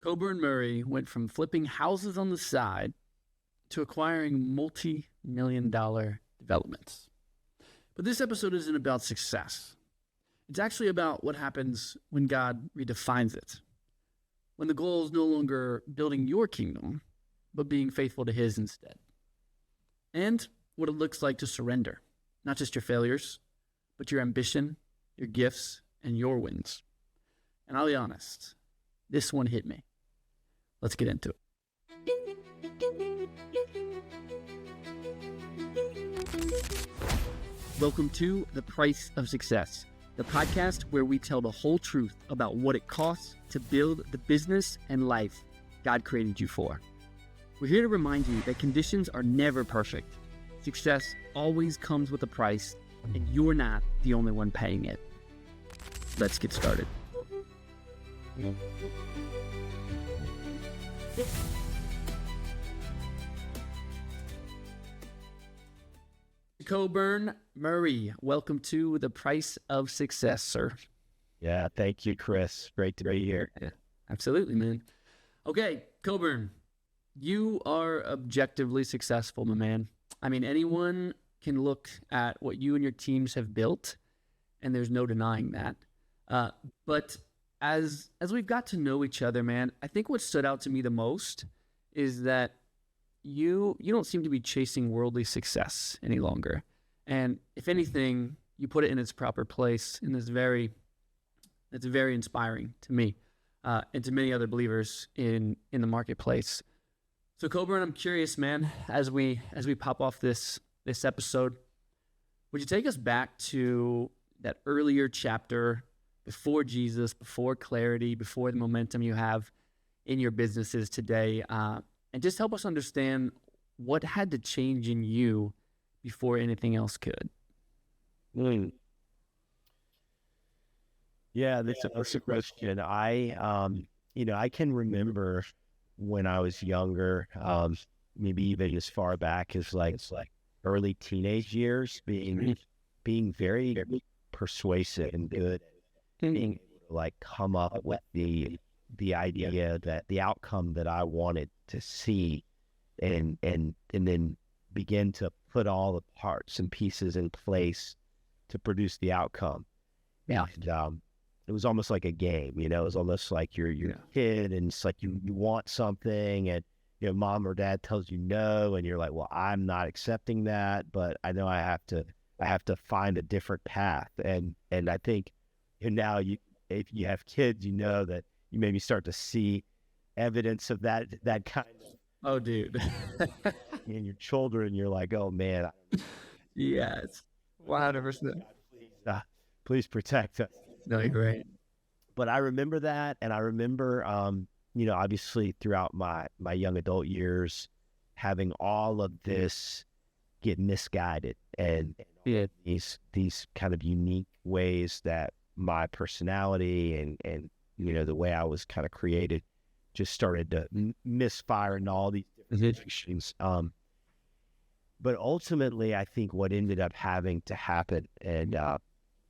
Coburn Murray went from flipping houses on the side to acquiring multi-million-dollar developments. But this episode isn't about success. It's actually about what happens when God redefines it. When the goal is no longer building your kingdom, but being faithful to His instead. And what it looks like to surrender, not just your failures, but your ambition, your gifts, and your wins. And I'll be honest, this one hit me. Let's get into it. Welcome to The Price of Success, the podcast where we tell the whole truth about what it costs to build the business and life God created you for. We're here to remind you that conditions are never perfect. Success always comes with a price, and you're not the only one paying it. Let's get started. Coburn Murray, welcome to The Price of Success, sir. Yeah, thank you, Chris. Great to be here. Yeah, absolutely, man. Okay, Coburn, you are objectively successful, my man. I mean, anyone can look at what you and your teams have built, and there's no denying that. But as we've got to know each other, man, I think what stood out to me the most is that you don't seem to be chasing worldly success any longer. And if anything, you put it in its proper place, and it's very inspiring to me and to many other believers in the marketplace. So Coburn, I'm curious, man, as we pop off this episode, would you take us back to that earlier chapter before Jesus, before clarity, before the momentum you have in your businesses today, and just help us understand what had to change in you before anything else could? Yeah, that's a question. I can remember when I was younger, maybe even as far back as like early teenage years, being very persuasive and good, being able to like come up with the idea that the outcome that I wanted to see, and then begin to put all the parts and pieces in place to produce the outcome. Yeah. And, it was almost like a game, it was almost like you're a kid, and it's like you want something, and mom or dad tells you no, and you're like, well, I'm not accepting that, but I know I have to find a different path. And I think now if you have kids, that you maybe start to see evidence of that kind of, oh, dude. in your children. You're like, oh man, Yes, 100%. Please protect us. No, you're right. But I remember that, and I remember, obviously throughout my young adult years, having all of this get misguided, and these kind of unique ways that my personality and the way I was kind of created just started to misfire in all these different directions. But ultimately, I think what ended up having to happen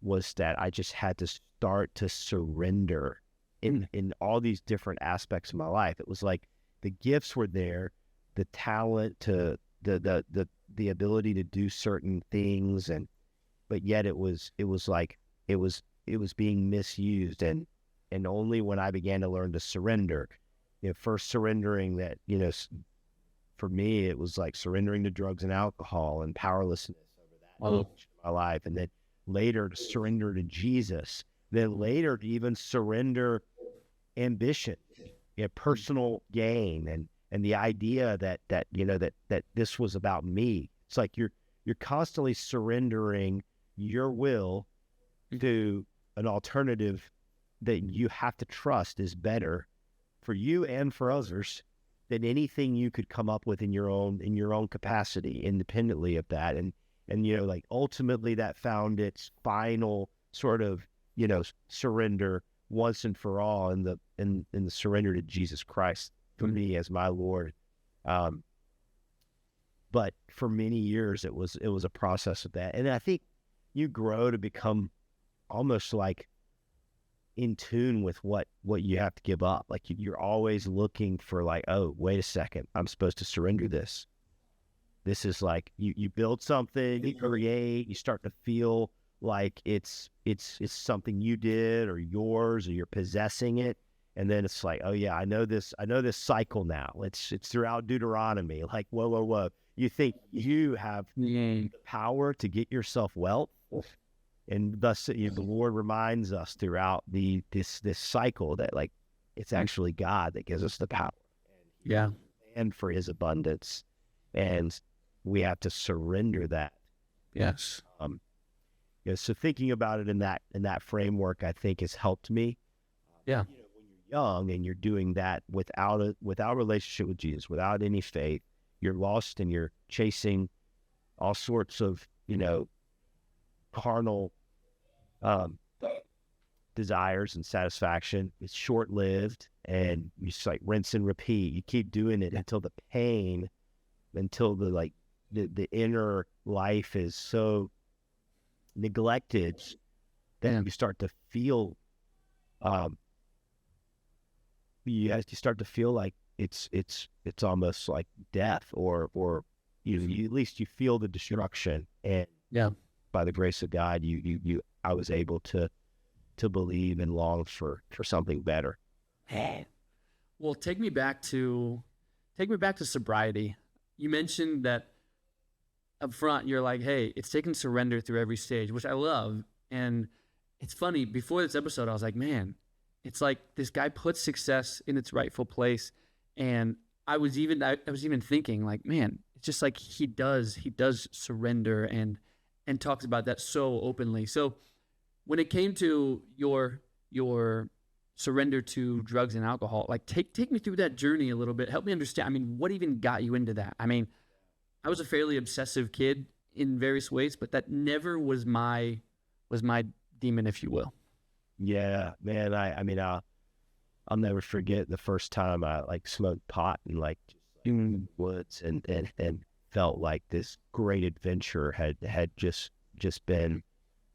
was that I just had to start to surrender in all these different aspects of my life. It was like the gifts were there, the talent to the ability to do certain things, but yet it was being misused, and only when I began to learn to surrender, first surrendering that, for me, it was like surrendering to drugs and alcohol and powerlessness over that in my life, and then later to surrender to Jesus, then later to even surrender ambition, personal gain, and the idea that this was about me. It's like you're constantly surrendering your will to an alternative that you have to trust is better for you and for others than anything you could come up with in your own capacity, independently of that. And like ultimately that found its final sort of surrender once and for all in the surrender to Jesus Christ for me as my Lord. But for many years it was a process of that, and I think you grow to become almost like in tune with what you have to give up. Like you're always looking for like, oh, wait a second, I'm supposed to surrender this. This is like you build something, you create, you start to feel like it's something you did or yours, or you're possessing it. And then it's like, oh yeah, I know this cycle now. It's throughout Deuteronomy. Like, whoa. You think you have the power to get yourself wealth. And thus the Lord reminds us throughout this cycle that like it's actually God that gives us the power. And for his abundance. And we have to surrender that. Yes. So thinking about it in that framework, I think has helped me. Yeah. When you're young and you're doing that without a relationship with Jesus, without any faith, you're lost and you're chasing all sorts of, carnal desires and satisfaction. It's short-lived, and you just like rinse and repeat. You keep doing it until the pain, until the inner life is so neglected that you start to feel you start to feel like it's almost like death, or you at least you feel the destruction. And by the grace of God, I was able to believe and long for something better. Well, take me back to sobriety. You mentioned that up front, you're like, hey, it's taking surrender through every stage, which I love. And it's funny, before this episode, I was like, man, it's like this guy puts success in its rightful place. And I was even thinking like, man, it's just like he does surrender and talks about that so openly. So when it came to your surrender to drugs and alcohol, like take me through that journey a little bit. Help me understand. I mean, what even got you into that? I mean, I was a fairly obsessive kid in various ways, but that never was my demon, if you will. Yeah, man. I'll never forget the first time I like smoked pot and like in the woods and felt like this great adventure had just been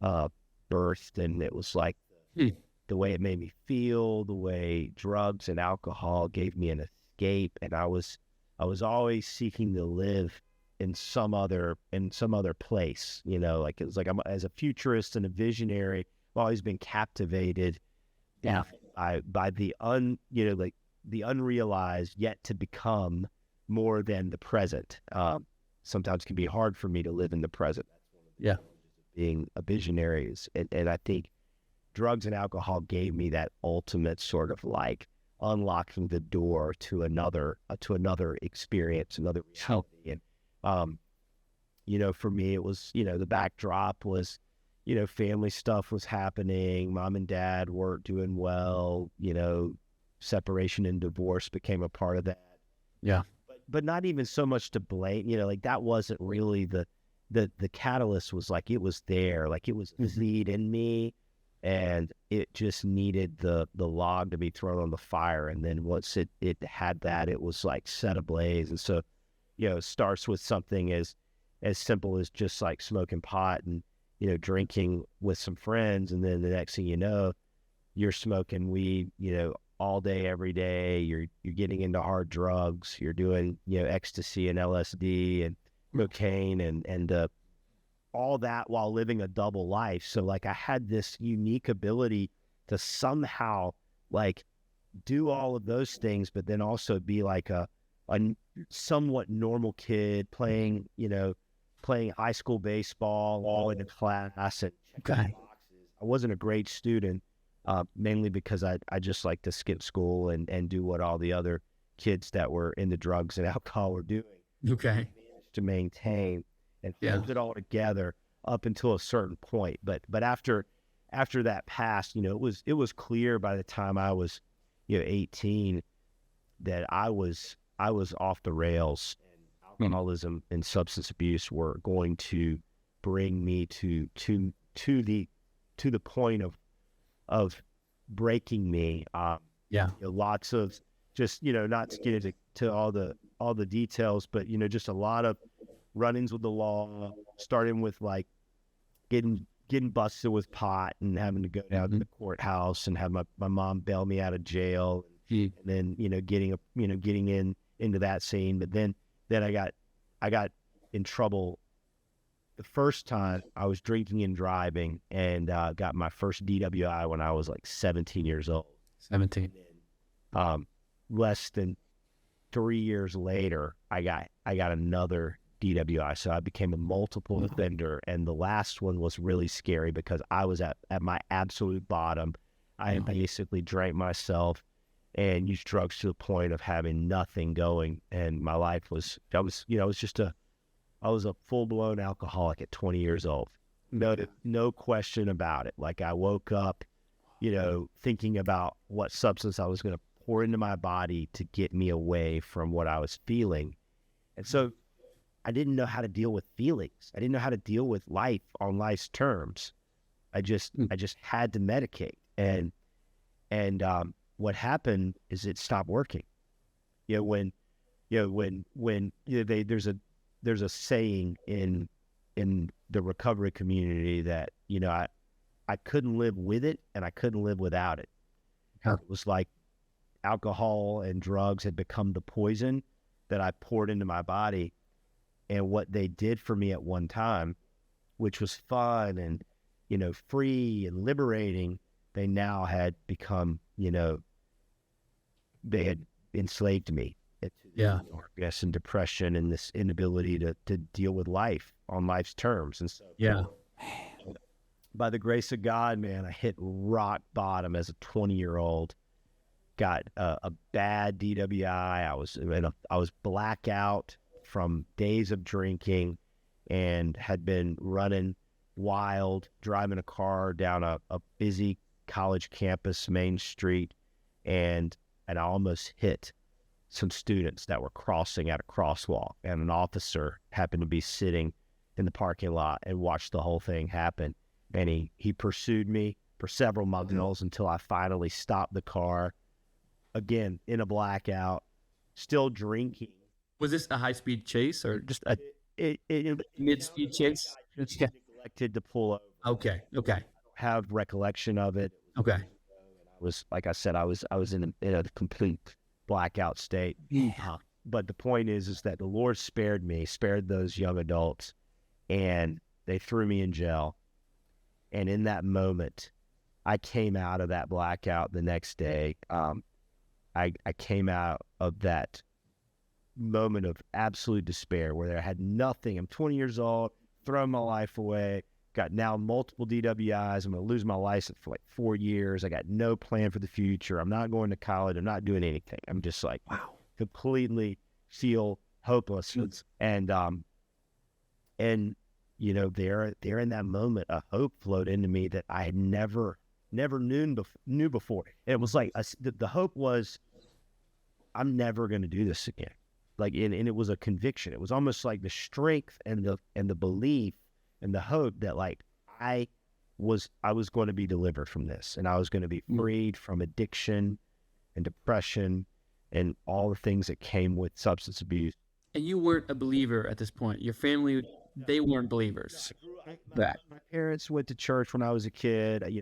birthed, and it was like the way it made me feel, the way drugs and alcohol gave me an escape, and I was always seeking to live in some other place, like it was like I'm as a futurist and a visionary. I've always been captivated by the the unrealized yet to become more than the present. Sometimes it can be hard for me to live in the present. That's one of the challenges of being a visionary and I think drugs and alcohol gave me that ultimate sort of like unlocking the door to another experience, another reality. And for me it was, the backdrop was, family stuff was happening. Mom and dad weren't doing well. Separation and divorce became a part of that. Yeah. But not even so much to blame. Like that wasn't really the catalyst. Was like it was there. Like it was a seed in me, and it just needed the log to be thrown on the fire. And then once it had that, it was like set ablaze. And so, it starts with something as simple as just like smoking pot and drinking with some friends, and then the next thing you know, you're smoking weed, all day, every day. You're getting into hard drugs. You're doing, ecstasy and LSD and cocaine and all that while living a double life. So like I had this unique ability to somehow like do all of those things, but then also be like a somewhat normal kid playing high school baseball all in a class and checking boxes. I wasn't a great student. Mainly because I just like to skip school and do what all the other kids that were into drugs and alcohol were doing. Okay. To maintain and hold it all together up until a certain point. But after that passed, it was clear by the time I was 18 that I was off the rails, and alcoholism and substance abuse were going to bring me to the point of breaking me. Lots of just, not to get into all the details, but, just a lot of run-ins with the law, starting with like getting getting busted with pot and having to go down to the courthouse and have my mom bail me out of jail, and then getting into that scene. But then I got in trouble the first time. I was drinking and driving, and got my first DWI when I was like 17 years old. 17. Less than 3 years later, I got another DWI. So I became a multiple offender, and the last one was really scary because I was at my absolute bottom. I basically drank myself and used drugs to the point of having nothing going, and my life was I was a full-blown alcoholic at 20 years old. No question about it. Like, I woke up, thinking about what substance I was going to pour into my body to get me away from what I was feeling. And so I didn't know how to deal with feelings. I didn't know how to deal with life on life's terms. I just had to medicate. And what happened is it stopped working. There's a saying in the recovery community that, I couldn't live with it and I couldn't live without it. It was like alcohol and drugs had become the poison that I poured into my body. And what they did for me at one time, which was fun and, free and liberating, they now had become, they had enslaved me into darkness and depression and this inability to deal with life on life's terms. And so, by the grace of God, man, I hit rock bottom as a 20-year-old. Got a bad DWI. I was blackout from days of drinking, and had been running wild, driving a car down a busy college campus, Main Street, and I almost hit some students that were crossing at a crosswalk, and an officer happened to be sitting in the parking lot and watched the whole thing happen. And he pursued me for several miles until I finally stopped the car, again in a blackout, still drinking. Was this a high-speed chase or just a mid-speed chase? Neglected to pull over. Okay. I don't have recollection of it. Okay. And I was, like I said, I was in a complete blackout state. But the point is that the Lord spared those young adults, and they threw me in jail. And in that moment, I came out of that blackout the next day. I came out of that moment of absolute despair where I had nothing. I'm 20 years old, throwing my life away, got now multiple DWIs. I'm going to lose my license for like 4 years. I got no plan for the future. I'm not going to college. I'm not doing anything. I'm just like, wow, completely feel hopeless. And there in that moment, a hope flowed into me that I had never knew before. And it was like, the hope was, I'm never going to do this again. And it was a conviction. It was almost like the strength and the belief and the hope that I was going to be delivered from this, and I was going to be freed from addiction and depression and all the things that came with substance abuse. And you weren't a believer at this point. Your family, they weren't believers. My parents went to church when I was a kid. I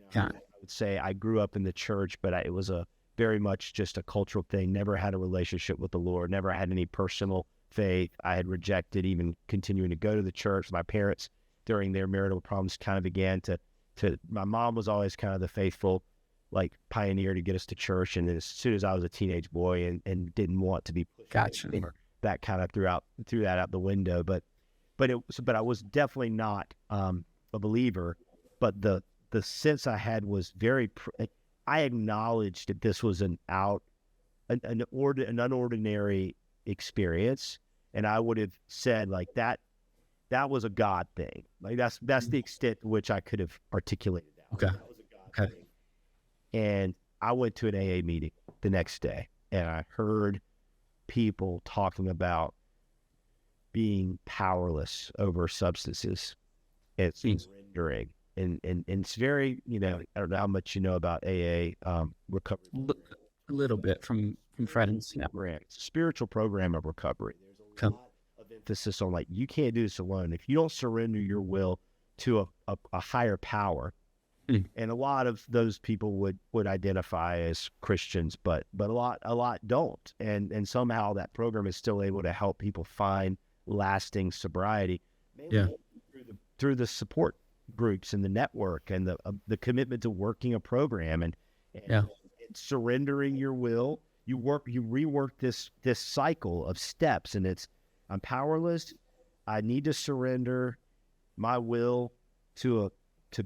would say I grew up in the church, but it was a very much just a cultural thing. Never had a relationship with the Lord. Never had any personal faith. I had rejected even continuing to go to the church. My parents, during their marital problems, kind of began to my mom was always kind of the faithful, pioneer to get us to church. And then as soon as I was a teenage boy and didn't want to be pushed, that kind of threw that out the window. But I was definitely not a believer. But the sense I had was I acknowledged that this was an unordinary experience, and I would have said that was a God thing. That's the extent to which I could have articulated that. Okay. That was a God thing. And I went to an AA meeting the next day, and I heard people talking about being powerless over substances and surrendering. And it's very, I don't know how much you know about AA recovery. A little bit from friends. Yeah. It's a spiritual program of recovery. There's a lot of emphasis on you can't do this alone. If you don't surrender your will to a higher power. And a lot of those people would identify as Christians, but a lot don't. And somehow that program is still able to help people find lasting sobriety, mainly through the support groups and the network and the commitment to working a program and surrendering your will. You rework this cycle of steps, and it's, I'm powerless. I need to surrender my will to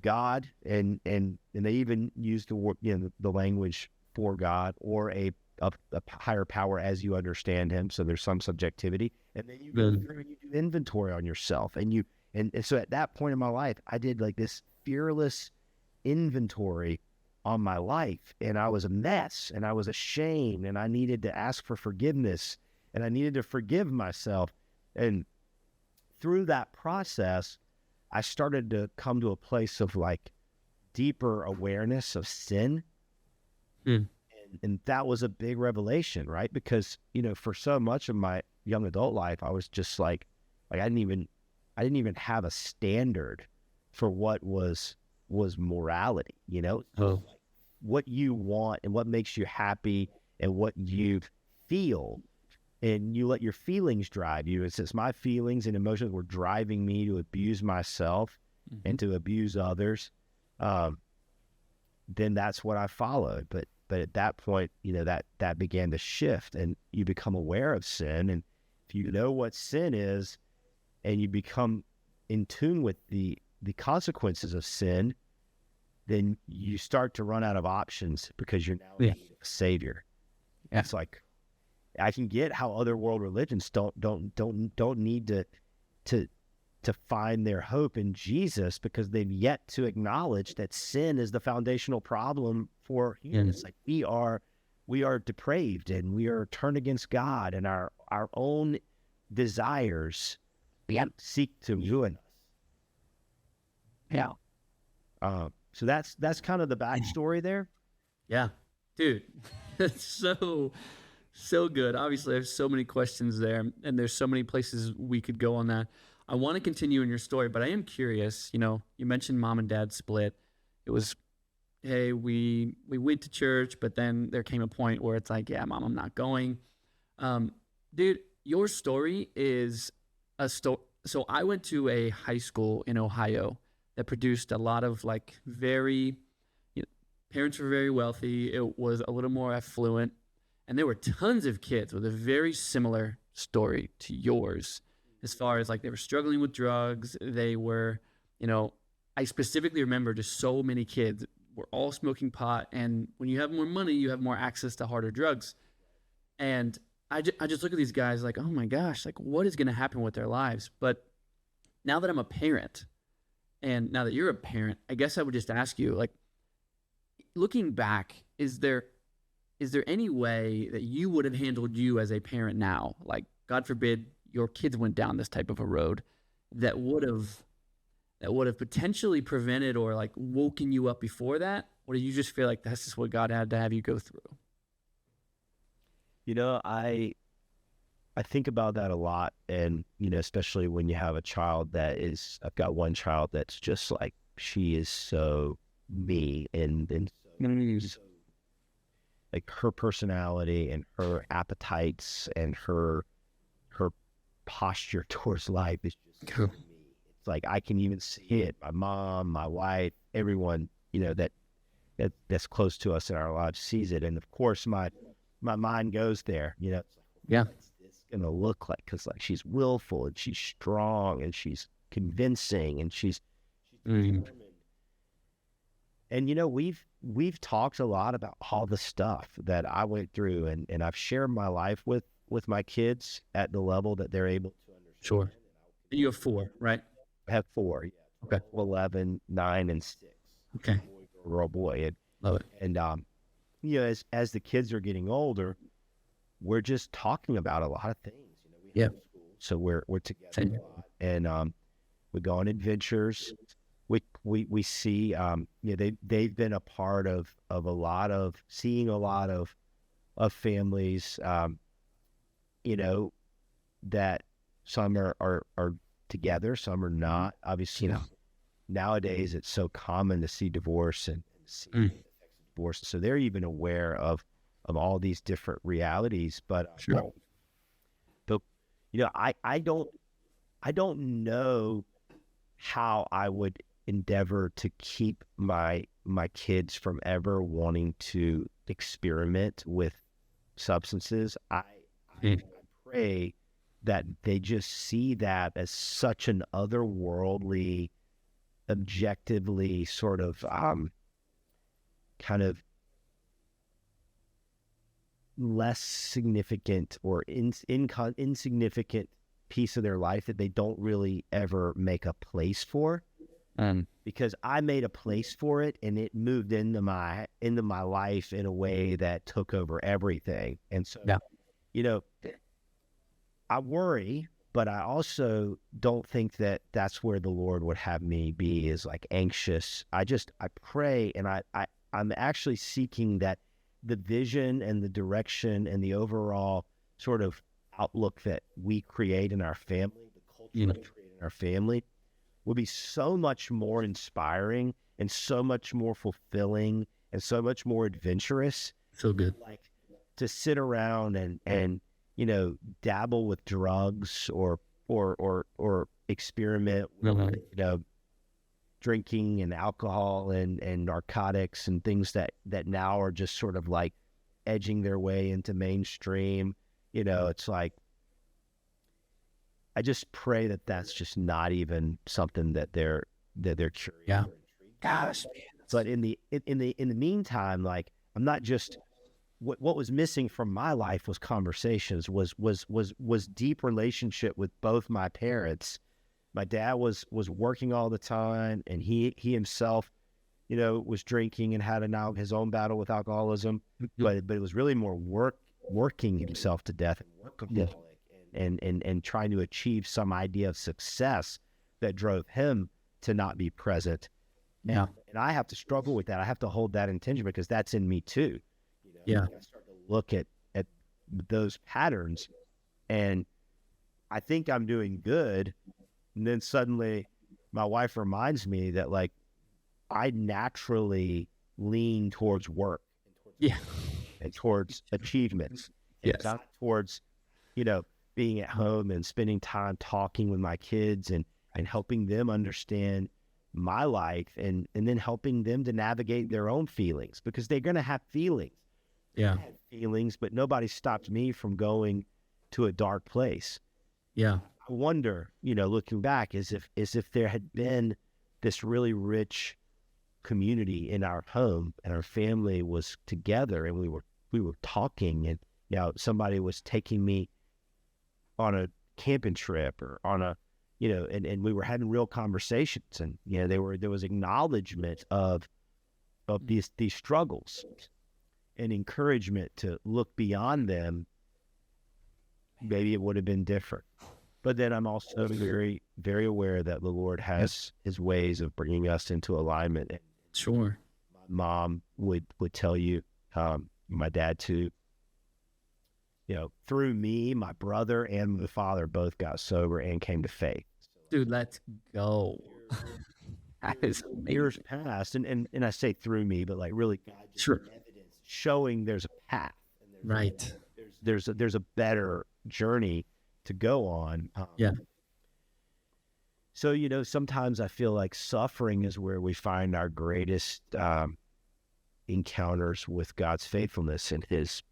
God, and they even use the word, the language for God or a higher power as you understand him. So there's some subjectivity, and then you go through and you do inventory on yourself, and so at that point in my life, I did like this fearless inventory on my life, and I was a mess, and I was ashamed, and I needed to ask for forgiveness, and I needed to forgive myself. And through that process, I started to come to a place of like deeper awareness of sin. And that was a big revelation, right? Because, for so much of my young adult life, I was just like I didn't even have a standard for what was morality, like what you want and what makes you happy and what you feel. And you let your feelings drive you. And since my feelings and emotions were driving me to abuse myself and to abuse others, then that's what I followed. But at that point, that began to shift, and you become aware of sin. And if you know what sin is, and you become in tune with the consequences of sin, then you start to run out of options because you're now in need of a savior. Yeah. It's like, I can get how other world religions don't need to find their hope in Jesus, because they've yet to acknowledge that sin is the foundational problem for humans. Like we are depraved, and we are turned against God, and our own desires seek to ruin us. Yeah. So that's kind of the backstory there. Yeah, dude, that's so good. Obviously, I have so many questions there, and there's so many places we could go on that. I want to continue in your story, but I am curious. You mentioned mom and dad split. It was, hey, we went to church, but then there came a point where it's like, yeah, mom, I'm not going. Dude, your story is a story. So I went to a high school in Ohio that produced a lot of like parents were very wealthy. It was a little more affluent. And there were tons of kids with a very similar story to yours, as far as like they were struggling with drugs. They were, I specifically remember just so many kids were all smoking pot. And when you have more money, you have more access to harder drugs. And I just look at these guys like, oh my gosh, like what is going to happen with their lives? But now that I'm a parent, and now that you're a parent, I guess I would just ask you, like, looking back, is there any way that you would have handled you as a parent now? Like, God forbid your kids went down this type of a road, that would have potentially prevented or like woken you up before that? Or do you just feel like that's just what God had to have you go through? I think about that a lot, and especially when you have a child I've got one child that's just like, she is so me, and so, like her personality and her appetites and her posture towards life is just so me. It's like I can even see it. My mom, my wife, everyone that's close to us in our lives sees it, and of course my mind goes there. It's like, what's this gonna look like? Because like she's willful, and she's strong, and she's convincing, and she's determined. And we've talked a lot about all the stuff that I went through, and I've shared my life with my kids at the level that they're able to understand. Sure. And you have 4, right? I have 4. Yeah. Okay. 11, 9, and 6. Okay. Girl, boy, and love it. And as the kids are getting older, we're just talking about a lot of things. We have school, so we're together a lot, and we go on adventures. We see they've been a part of seeing a lot of families, that some are together, some are not. Obviously, nowadays it's so common to see divorce and see the effects of divorce. So they're even aware of all these different realities. But Sure. but I don't know how I would endeavor to keep my kids from ever wanting to experiment with substances. I pray that they just see that as such an otherworldly, objectively sort of kind of less significant or insignificant piece of their life that they don't really ever make a place for. Because I made a place for it, and it moved into my life in a way that took over everything. And so, I worry, but I also don't think that that's where the Lord would have me be, is like anxious. I pray, and I'm actually seeking that the vision and the direction and the overall sort of outlook that we create in our family, the culture we create in our family, will be so much more inspiring and so much more fulfilling and so much more adventurous. So good. Like to sit around and dabble with drugs or experiment with, drinking and alcohol and narcotics and things that now are just sort of like edging their way into mainstream. It's like, I just pray that that's just not even something that they're curious. Yeah. Or intrigued about. But in the meantime, like, I'm not just what was missing from my life was conversations, was deep relationship with both my parents. My dad was working all the time, and he himself, was drinking and had his own battle with alcoholism. But it was really more working himself to death and workaholic. And trying to achieve some idea of success that drove him to not be present. Yeah. And I have to struggle with that. I have to hold that intention because that's in me too. Yeah. I start to look at those patterns, and I think I'm doing good. And then suddenly my wife reminds me that, like, I naturally lean towards work and towards achievements. Yes. Not towards, being at home and spending time talking with my kids and helping them understand my life and then helping them to navigate their own feelings, because they're going to have feelings. Yeah. I had feelings, but nobody stopped me from going to a dark place. Yeah. I wonder, looking back, as if there had been this really rich community in our home and our family was together and we were talking, and somebody was taking me on a camping trip or on a, and we were having real conversations, and there was acknowledgement of these struggles and encouragement to look beyond them. Maybe it would have been different. But then I'm also very, very aware that the Lord has his ways of bringing us into alignment. Sure. My mom would tell you, my dad too, through me, my brother and my father both got sober and came to faith. Dude, let's go. That is amazing. Years passed, and I say through me, but like really God just Sure. evidence showing there's a path. And Right. There's a better journey to go on. Yeah. So, sometimes I feel like suffering is where we find our greatest encounters with God's faithfulness, and his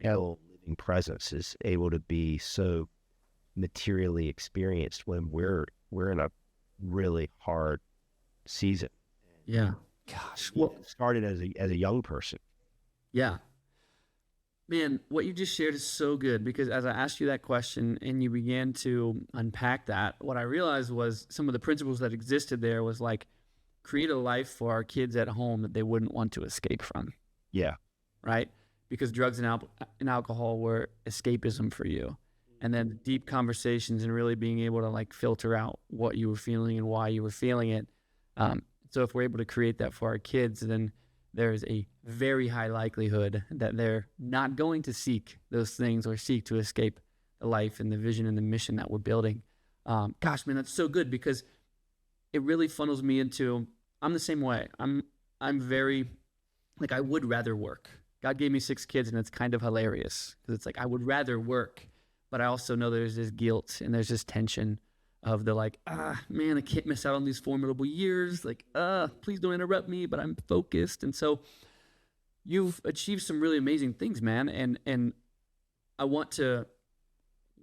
real living presence is able to be so materially experienced when we're in a really hard season. Yeah. Gosh. Well, It started as a young person. yeah. Man, what you just shared is so good, because as I asked you that question and you began to unpack that, what I realized was some of the principles that existed there was like, create a life for our kids at home that they wouldn't want to escape from. Yeah. Right? Because drugs and alcohol were escapism for you. And then deep conversations and really being able to like filter out what you were feeling and why you were feeling it. So if we're able to create that for our kids, then there is a very high likelihood that they're not going to seek those things or seek to escape the life and the vision and the mission that we're building. Gosh, man, that's so good, because it really funnels me into, I'm the same way. I'm very, like, I would rather work. God gave me 6 kids, and it's kind of hilarious because it's like I would rather work, but I also know there's this guilt and there's this tension of the like, man, I can't miss out on these formidable years. Like, please don't interrupt me, but I'm focused. And so you've achieved some really amazing things, man. And I want to,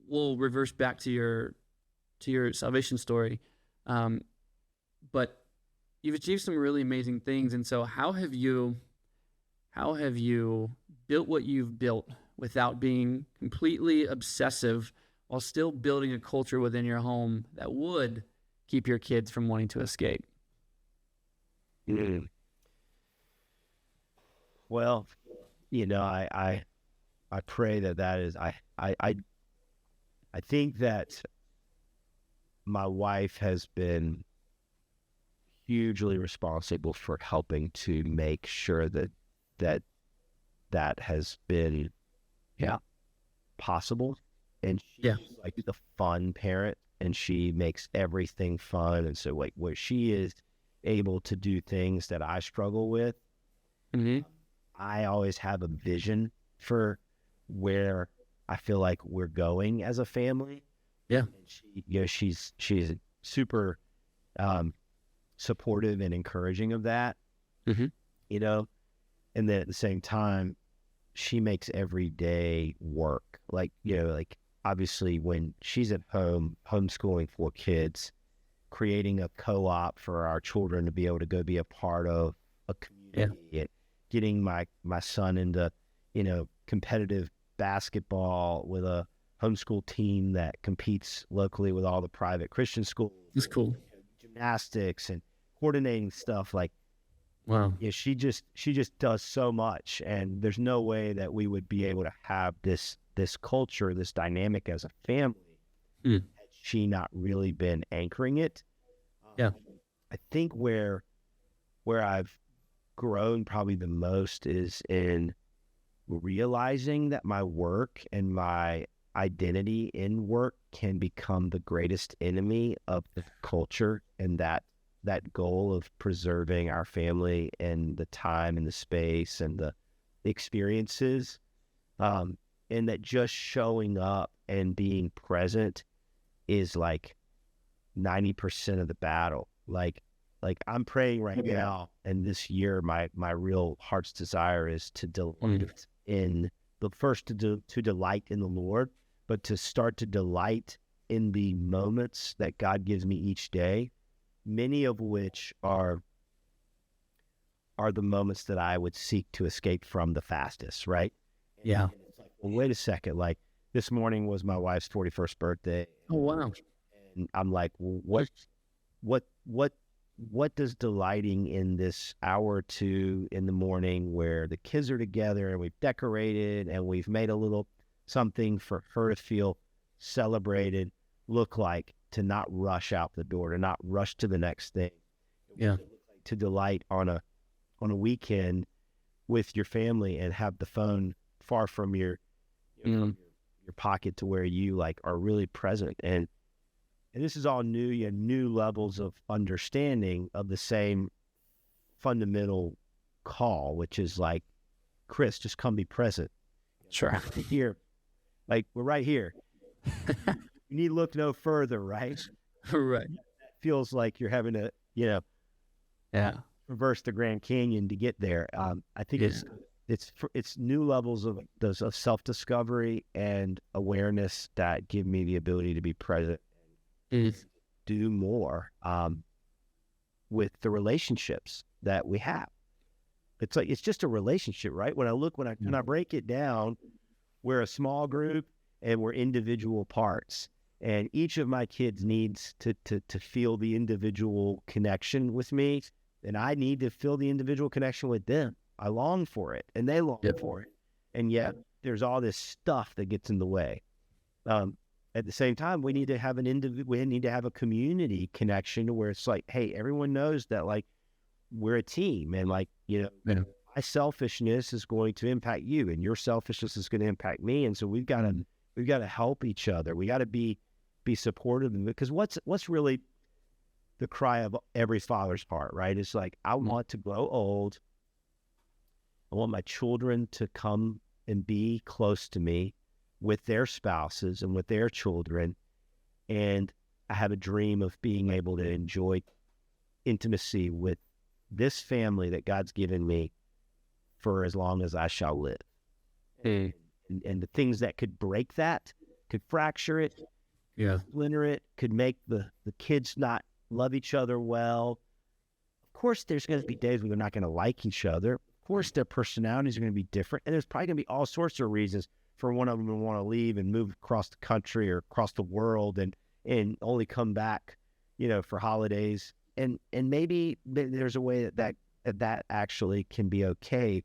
we'll reverse back to your salvation story, but you've achieved some really amazing things. And so how have you built what you've built without being completely obsessive while still building a culture within your home that would keep your kids from wanting to escape? Well, I pray that is, I think that my wife has been hugely responsible for helping to make sure that has been possible. And she's like the fun parent, and she makes everything fun. And so like where she is able to do things that I struggle with, I always have a vision for where I feel like we're going as a family. And she's super supportive and encouraging of that. And then at the same time, she makes every day work. Like, like obviously when she's at home, homeschooling 4 kids, creating a co-op for our children to be able to go be a part of a community, and getting my son into, competitive basketball with a homeschool team that competes locally with all the private Christian schools. That's cool. Gymnastics and coordinating stuff. Like, wow. Yeah, she just does so much, and there's no way that we would be able to have this culture, this dynamic as a family, had she not really been anchoring it. I think where I've grown probably the most is in realizing that my work and my identity in work can become the greatest enemy of the culture, and that goal of preserving our family and the time and the space and the experiences, and that just showing up and being present is like 90% of the battle. Like I'm praying right now, and this year my real heart's desire is to delight in the first, to delight in the Lord, but to start to delight in the moments that God gives me each day, many of which are the moments that I would seek to escape from the fastest, right? And it's like, well, wait a second. Like, this morning was my wife's 41st birthday. Oh, wow. And I'm like, well, what does delighting in this hour or two in the morning where the kids are together and we've decorated and we've made a little something for her to feel celebrated look like, to not rush out the door, to not rush to the next thing? To delight on a weekend with your family and have the phone far from your pocket, to where you like are really present. And this is all new. You have new levels of understanding of the same fundamental call, which is like, Chris, just come be present. Sure. Here, like, we're right here. You need to look no further, right? Right. It feels like you're having to, reverse the Grand Canyon to get there. I think it's new levels of self-discovery and awareness that give me the ability to be present and do more with the relationships that we have. It's like, it's just a relationship, right? When I break it down, we're a small group and we're individual parts. And each of my kids needs to feel the individual connection with me, and I need to feel the individual connection with them. I long for it, and they long for it. And yet there's all this stuff that gets in the way. At the same time, we need to have we need to have a community connection where it's like, hey, everyone knows that like we're a team, and like, my selfishness is going to impact you, and your selfishness is going to impact me. And so we've got to help each other. We got to be supportive, because what's really the cry of every father's heart, right? It's like, I want to grow old. I want my children to come and be close to me with their spouses and with their children. And I have a dream of being able to enjoy intimacy with this family that God's given me for as long as I shall live. And the things that could break that, could fracture it, splinter it, could make the kids not love each other well. Of course, there's going to be days when they're not going to like each other. Of course, their personalities are going to be different. And there's probably going to be all sorts of reasons for one of them to want to leave and move across the country or across the world and only come back, for holidays. And maybe there's a way that actually can be okay.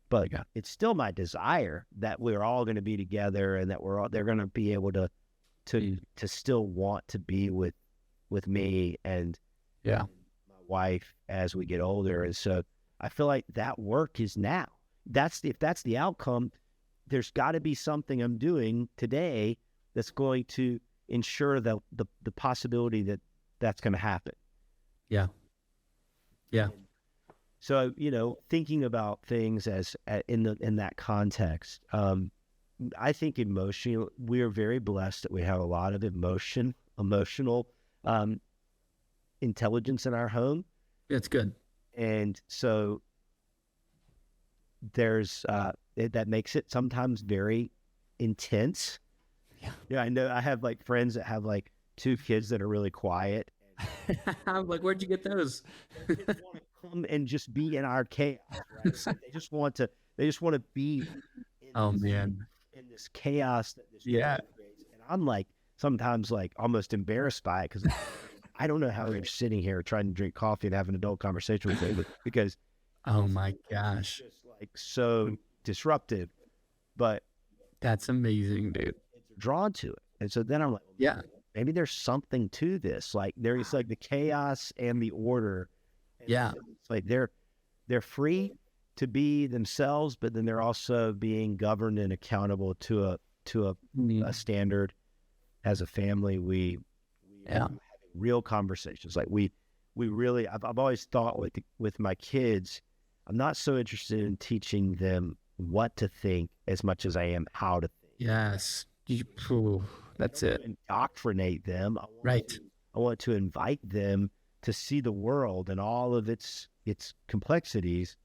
But it's still my desire that we're all going to be together and that they're going to be able to still want to be with me and my wife as we get older. And so I feel like that work is now. If that's the outcome, there's got to be something I'm doing today that's going to ensure that the possibility that that's going to happen. Yeah. So, thinking about things in that context, I think emotionally, we are very blessed that we have a lot of emotional intelligence in our home. That's good. And so there's that makes it sometimes very intense. Yeah, I know. I have friends that have 2 kids that are really quiet. I'm like, where'd you get those? They just want to come and just be in our chaos, right? They just want to be in this chaos that this creates. And I'm sometimes almost embarrassed by it because I don't know how they're sitting here trying to drink coffee and have an adult conversation with me because oh my gosh, it's just so disruptive. But that's amazing, dude. It's drawn to it, and so then I'm like, maybe there's something to this. There's the chaos and the order. And it's they're free to be themselves, but then they're also being governed and accountable to a standard. As a family, we have real conversations. We really. I've always thought with my kids, I'm not so interested in teaching them what to think as much as I am how to think. Yes. That's it. Indoctrinate them. I want to invite them to see the world and all of its complexities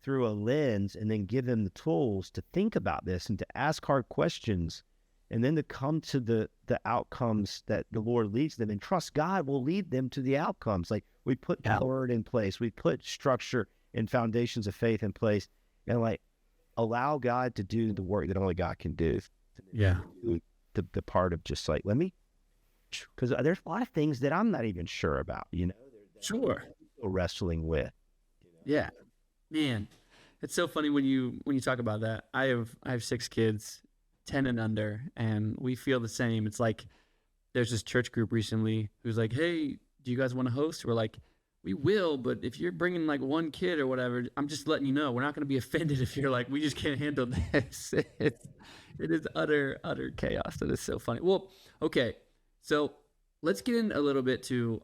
through a lens, and then give them the tools to think about this and to ask hard questions, and then to come to the outcomes that the Lord leads them, and trust God will lead them to the outcomes. We put the word in place, we put structure and foundations of faith in place, and allow God to do the work that only God can do. The part of just let me, because there's a lot of things that I'm not even sure about, Sure. Wrestling with. Yeah, man, it's so funny when you talk about that. I have 6 kids, 10 and under, and we feel the same. It's there's this church group recently who's like, hey, do you guys want to host? We're like, we will, but if you're bringing 1 kid or whatever, I'm just letting you know, we're not going to be offended if you're we just can't handle this. It is utter chaos. That is so funny. Well, okay, so let's get in a little bit to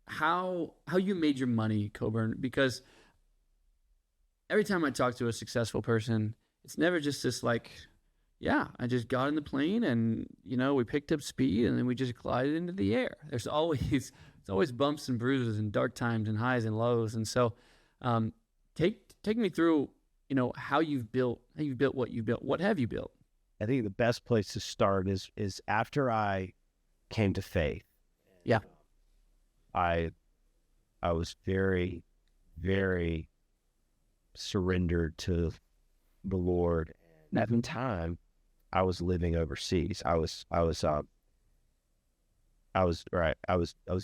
how you made your money, Coburn, because every time I talk to a successful person, it's never just this I just got in the plane and we picked up speed and then we just glided into the air. It's always bumps and bruises and dark times and highs and lows. And so take me through how you've built what you've built. What have you built? I think the best place to start is after I came to faith. Yeah. I was very, very surrendered to the Lord. And at the time, I was living overseas. I was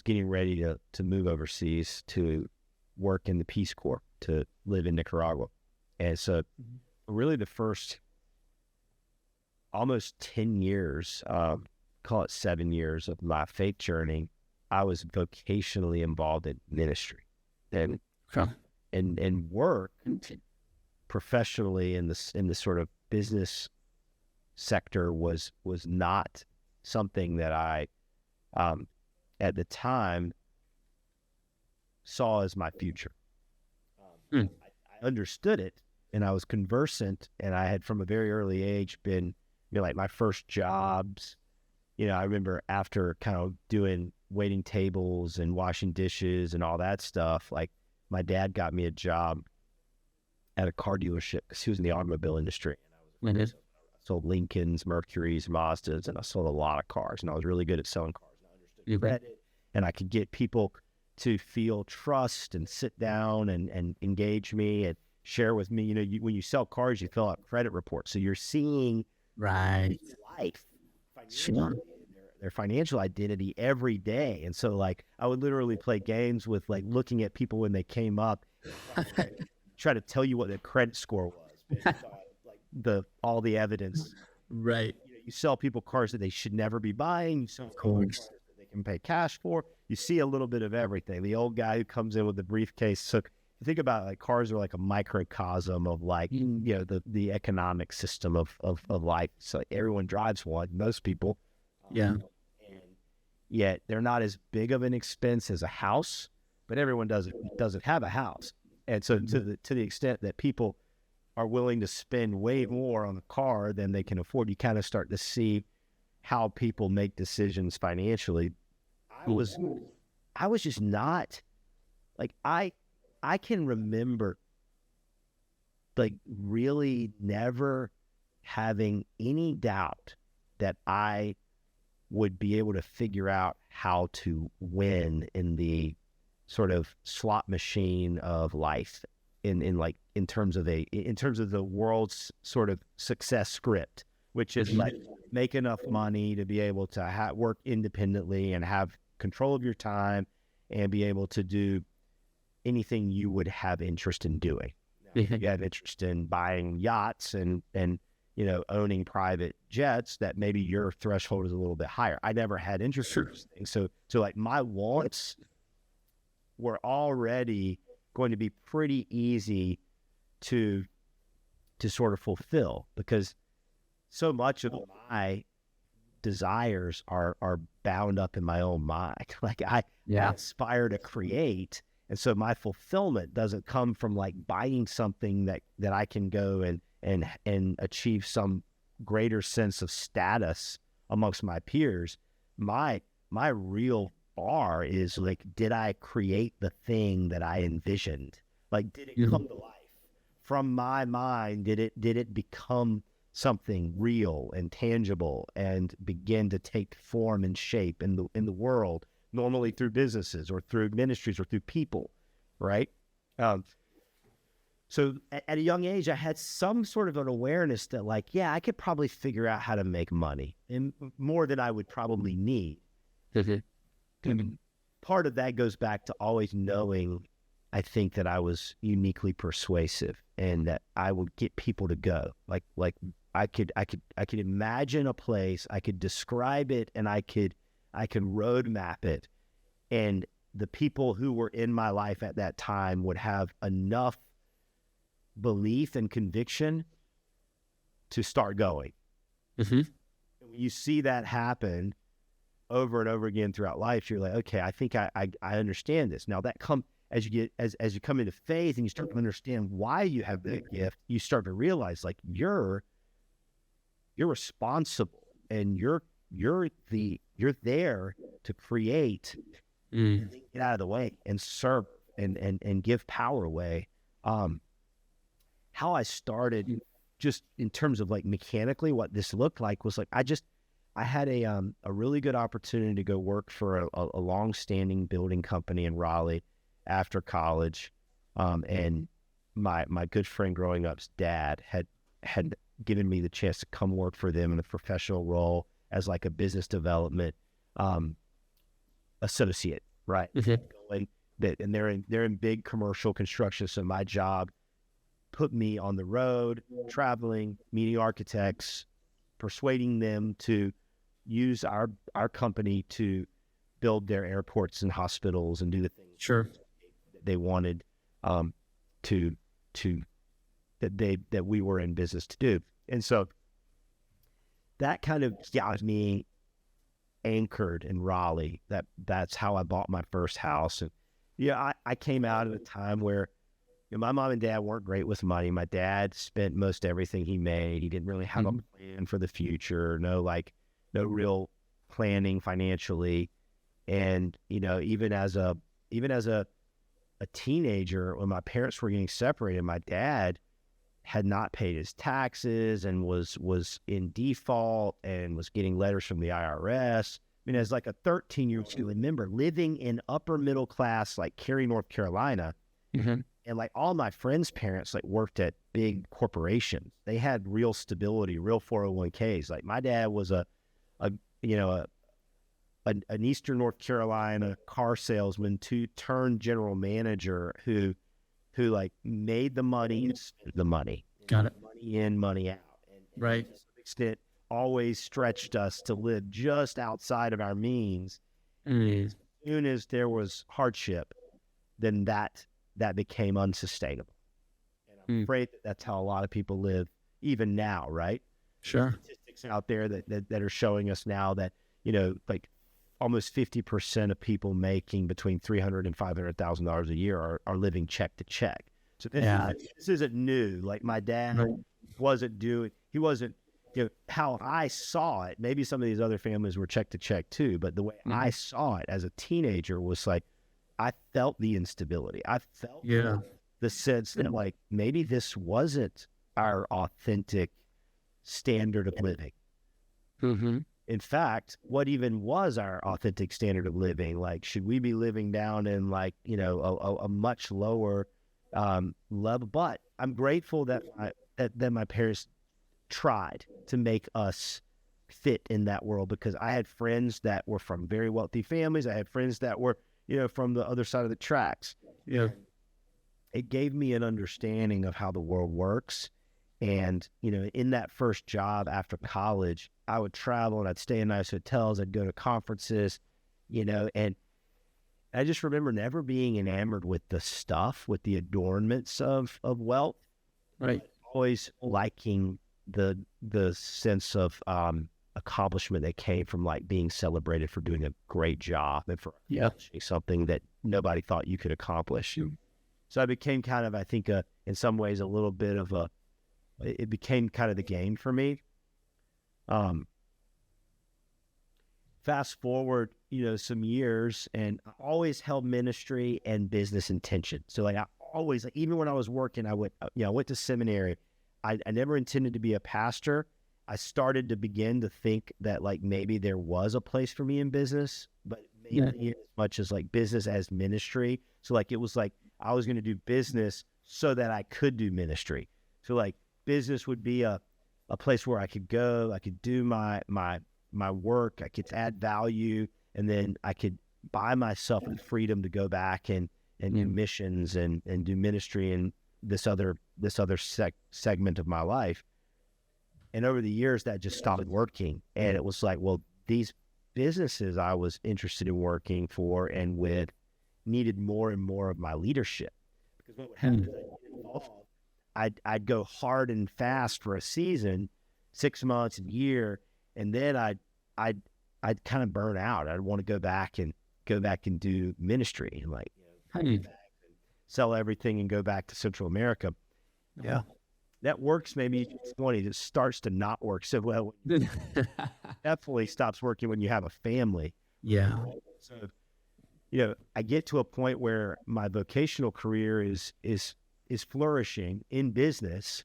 getting ready to move overseas to work in the Peace Corps, to live in Nicaragua. And so really the first almost 10 years, call it 7 years of my faith journey, I was vocationally involved in ministry and work professionally in the sort of business sector was not something that I at the time saw as my future. Mm. I understood it, and I was conversant, and I had from a very early age been, like my first jobs. I remember after kind of doing waiting tables and washing dishes and all that stuff, like my dad got me a job at a car dealership because he was in the automobile industry. And I sold Lincolns, Mercuries, Mazdas, and I sold a lot of cars, and I was really good at selling cars. And I understood credit, and I could get people to feel trust and sit down and engage me and share with me. When you sell cars, you fill out credit reports. So you're seeing Right. life, their financial identity every day. And so like I would literally play games with like looking at people when they came up, try to tell you what their credit score was based on like all the evidence. Right. You sell people cars that they should never be buying. You sell cars that they can pay cash for. You see a little bit of everything. The old guy who comes in with the briefcase. So think about like cars are like a microcosm of like, the economic system of life. So everyone drives one, most people. Yeah. And yet they're not as big of an expense as a house, but everyone doesn't have a house. And so to the extent that people are willing to spend way more on a car than they can afford, you kind of start to see how people make decisions financially. I was just not like, I can remember like really never having any doubt that I would be able to figure out how to win in the sort of slot machine of life in terms of the world's sort of success script, which is like make enough money to be able to work independently and have control of your time and be able to do anything you would have interest in doing. Now, if you have interest in buying yachts and owning private jets, that maybe your threshold is a little bit higher. I never had interest in those things. So like my wants were already going to be pretty easy to sort of fulfill, because so much of my desires are bound up in my own mind. Like I aspire to create. And so my fulfillment doesn't come from like buying something that I can go and achieve some greater sense of status amongst my peers. My real bar is like, did I create the thing that I envisioned? Like, did it come to life from my mind? Did it become something real and tangible and begin to take form and shape in the world, normally through businesses or through ministries or through people, right? So at a young age, I had some sort of an awareness that like, yeah, I could probably figure out how to make money, and more than I would probably need. Part of that goes back to always knowing, I think, that I was uniquely persuasive and that I would get people to go. Like I could imagine a place, I could describe it, and I could roadmap it, and the people who were in my life at that time would have enough belief and conviction to start going. When you see that happen over and over again throughout life, you're like, okay, I think I understand this. Now that as you come into faith and you start to understand why you have that gift, you start to realize like you're responsible, and you're there to create, get out of the way and serve and give power away. How I started, just in terms of like mechanically what this looked like, was like I had a really good opportunity to go work for a long-standing building company in Raleigh after college, and my good friend growing up's dad had given me the chance to come work for them in a professional role as like a business development associate, right? And they're in big commercial construction, so my job put me on the road, traveling, meeting architects, persuading them to use our company to build their airports and hospitals and do the things that they wanted that we were in business to do. And so that kind of got me anchored in Raleigh. That's how I bought my first house. Yeah, I came out at a time where my mom and dad weren't great with money. My dad spent most everything he made. He didn't really have a plan for the future. No real planning financially. And even as a teenager, when my parents were getting separated, my dad had not paid his taxes and was in default and was getting letters from the IRS. I mean, as like a 13-year-old, I remember living in upper middle class, like Cary, North Carolina. And like all my friends' parents like worked at big corporations. They had real stability, real 401ks. Like my dad was an Eastern North Carolina car salesman turned general manager who like made the money and spent the money. Got it. Money in, money out. And Right. to some extent, always stretched us to live just outside of our means. As soon as there was hardship, then that became unsustainable. And I'm afraid that's how a lot of people live even now, right? Sure. There's statistics out there that are showing us now that, like almost 50% of people making between $300,000 and $500,000 a year are living check to check. So this isn't new. Like my dad he wasn't, how I saw it. Maybe some of these other families were check to check too, but the way I saw it as a teenager was like, I felt the instability. I felt the sense that like maybe this wasn't our authentic standard of living. In fact, what even was our authentic standard of living? Like, should we be living down in like, a much lower level? But I'm grateful that my parents tried to make us fit in that world, because I had friends that were from very wealthy families. I had friends that were, from the other side of the tracks. Yeah. It gave me an understanding of how the world works. And, in that first job after college, I would travel and I'd stay in nice hotels. I'd go to conferences, and I just remember never being enamored with the stuff, with the adornments of wealth. Right. Always liking the sense of accomplishment that came from like being celebrated for doing a great job and for accomplishing something that nobody thought you could accomplish. So I became kind of, I think, in some ways, a little bit of it became kind of the game for me. Fast forward, some years, and I always held ministry and business in tension. So like I always, like, even when I was working, I went to seminary. I never intended to be a pastor. I started to begin to think that like maybe there was a place for me in business, but mainly as much as like business as ministry. So like it was like I was going to do business so that I could do ministry. So like business would be a place where I could go, I could do my work, I could add value, and then I could buy myself the freedom to go back and do missions and do ministry in this other segment of my life. And over the years, that just stopped working. And it was like, well, these businesses I was interested in working for and with needed more and more of my leadership. Because what would happen is I'd go hard and fast for a season, 6 months, a year, and then I'd kind of burn out. I'd want to go back and do ministry and like sell everything and go back to Central America. Yeah. That works maybe 20. It starts to not work so well. Definitely stops working when you have a family. Yeah. So, I get to a point where my vocational career is flourishing in business,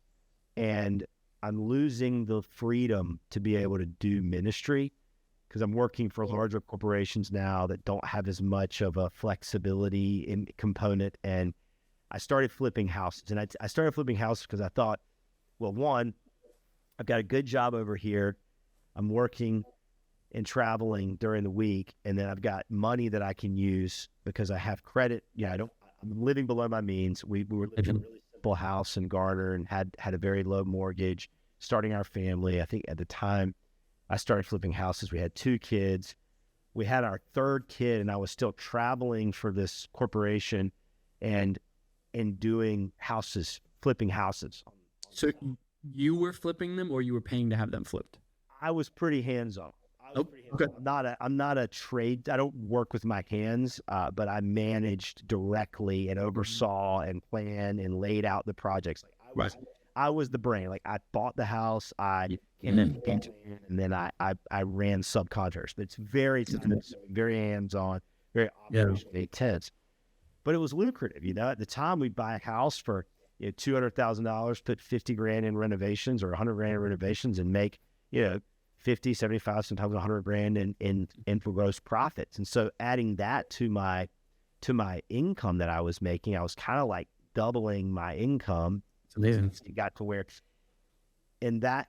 and I'm losing the freedom to be able to do ministry because I'm working for larger corporations now that don't have as much of a flexibility in component. And I started flipping houses, and I started flipping houses because I thought, well, one, I've got a good job over here. I'm working and traveling during the week, and then I've got money that I can use because I have credit. I'm living below my means. We were living in a really simple house in Garner and had a very low mortgage, starting our family. I think at the time I started flipping houses, we had 2 kids. We had our 3rd kid, and I was still traveling for this corporation and doing houses, flipping houses. So you were flipping them, or you were paying to have them flipped? I was pretty hands-on. I Oh, okay. I'm not a trade. I don't work with my hands, but I managed directly and oversaw and planned and laid out the projects. Like I was the brain. Like I bought the house, I came in, and then I ran subcontractors. But it's very very hands-on, very operationally intense. But it was lucrative, you know. At the time, we'd buy a house for $200,000, put $50,000 in renovations or $100,000 in renovations, and make 50, 75, sometimes $100,000 in gross profits. And so adding that to my income that I was making, I was kind of like doubling my income. It's amazing. It got to where, and that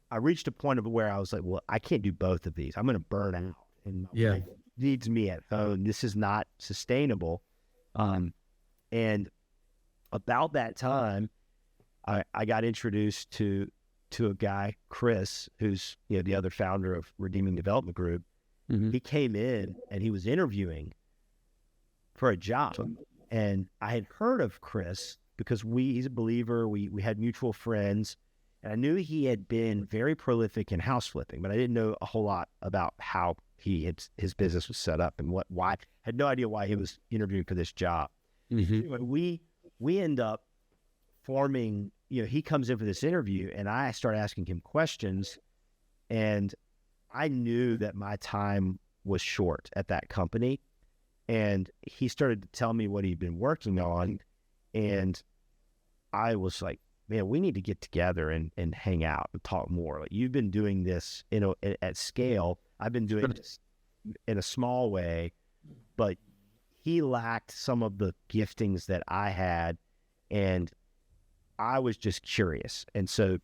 I reached a point of where I was like, well, I can't do both of these. I'm going to burn out, and my wife needs me at home. This is not sustainable. And about that time, I got introduced to a guy, Chris, who's the other founder of Redeeming Development Group. He came in and he was interviewing for a job, and I had heard of Chris because he's a believer. We had mutual friends, and I knew he had been very prolific in house flipping, but I didn't know a whole lot about how his business was set up and why. Had no idea why he was interviewing for this job. Anyway, we end up forming. He comes in for this interview, and I start asking him questions, and I knew that my time was short at that company, and he started to tell me what he'd been working on, and I was like, man, we need to get together and hang out and talk more. Like, you've been doing this at scale. I've been doing this in a small way, but he lacked some of the giftings that I had, and I was just curious. And so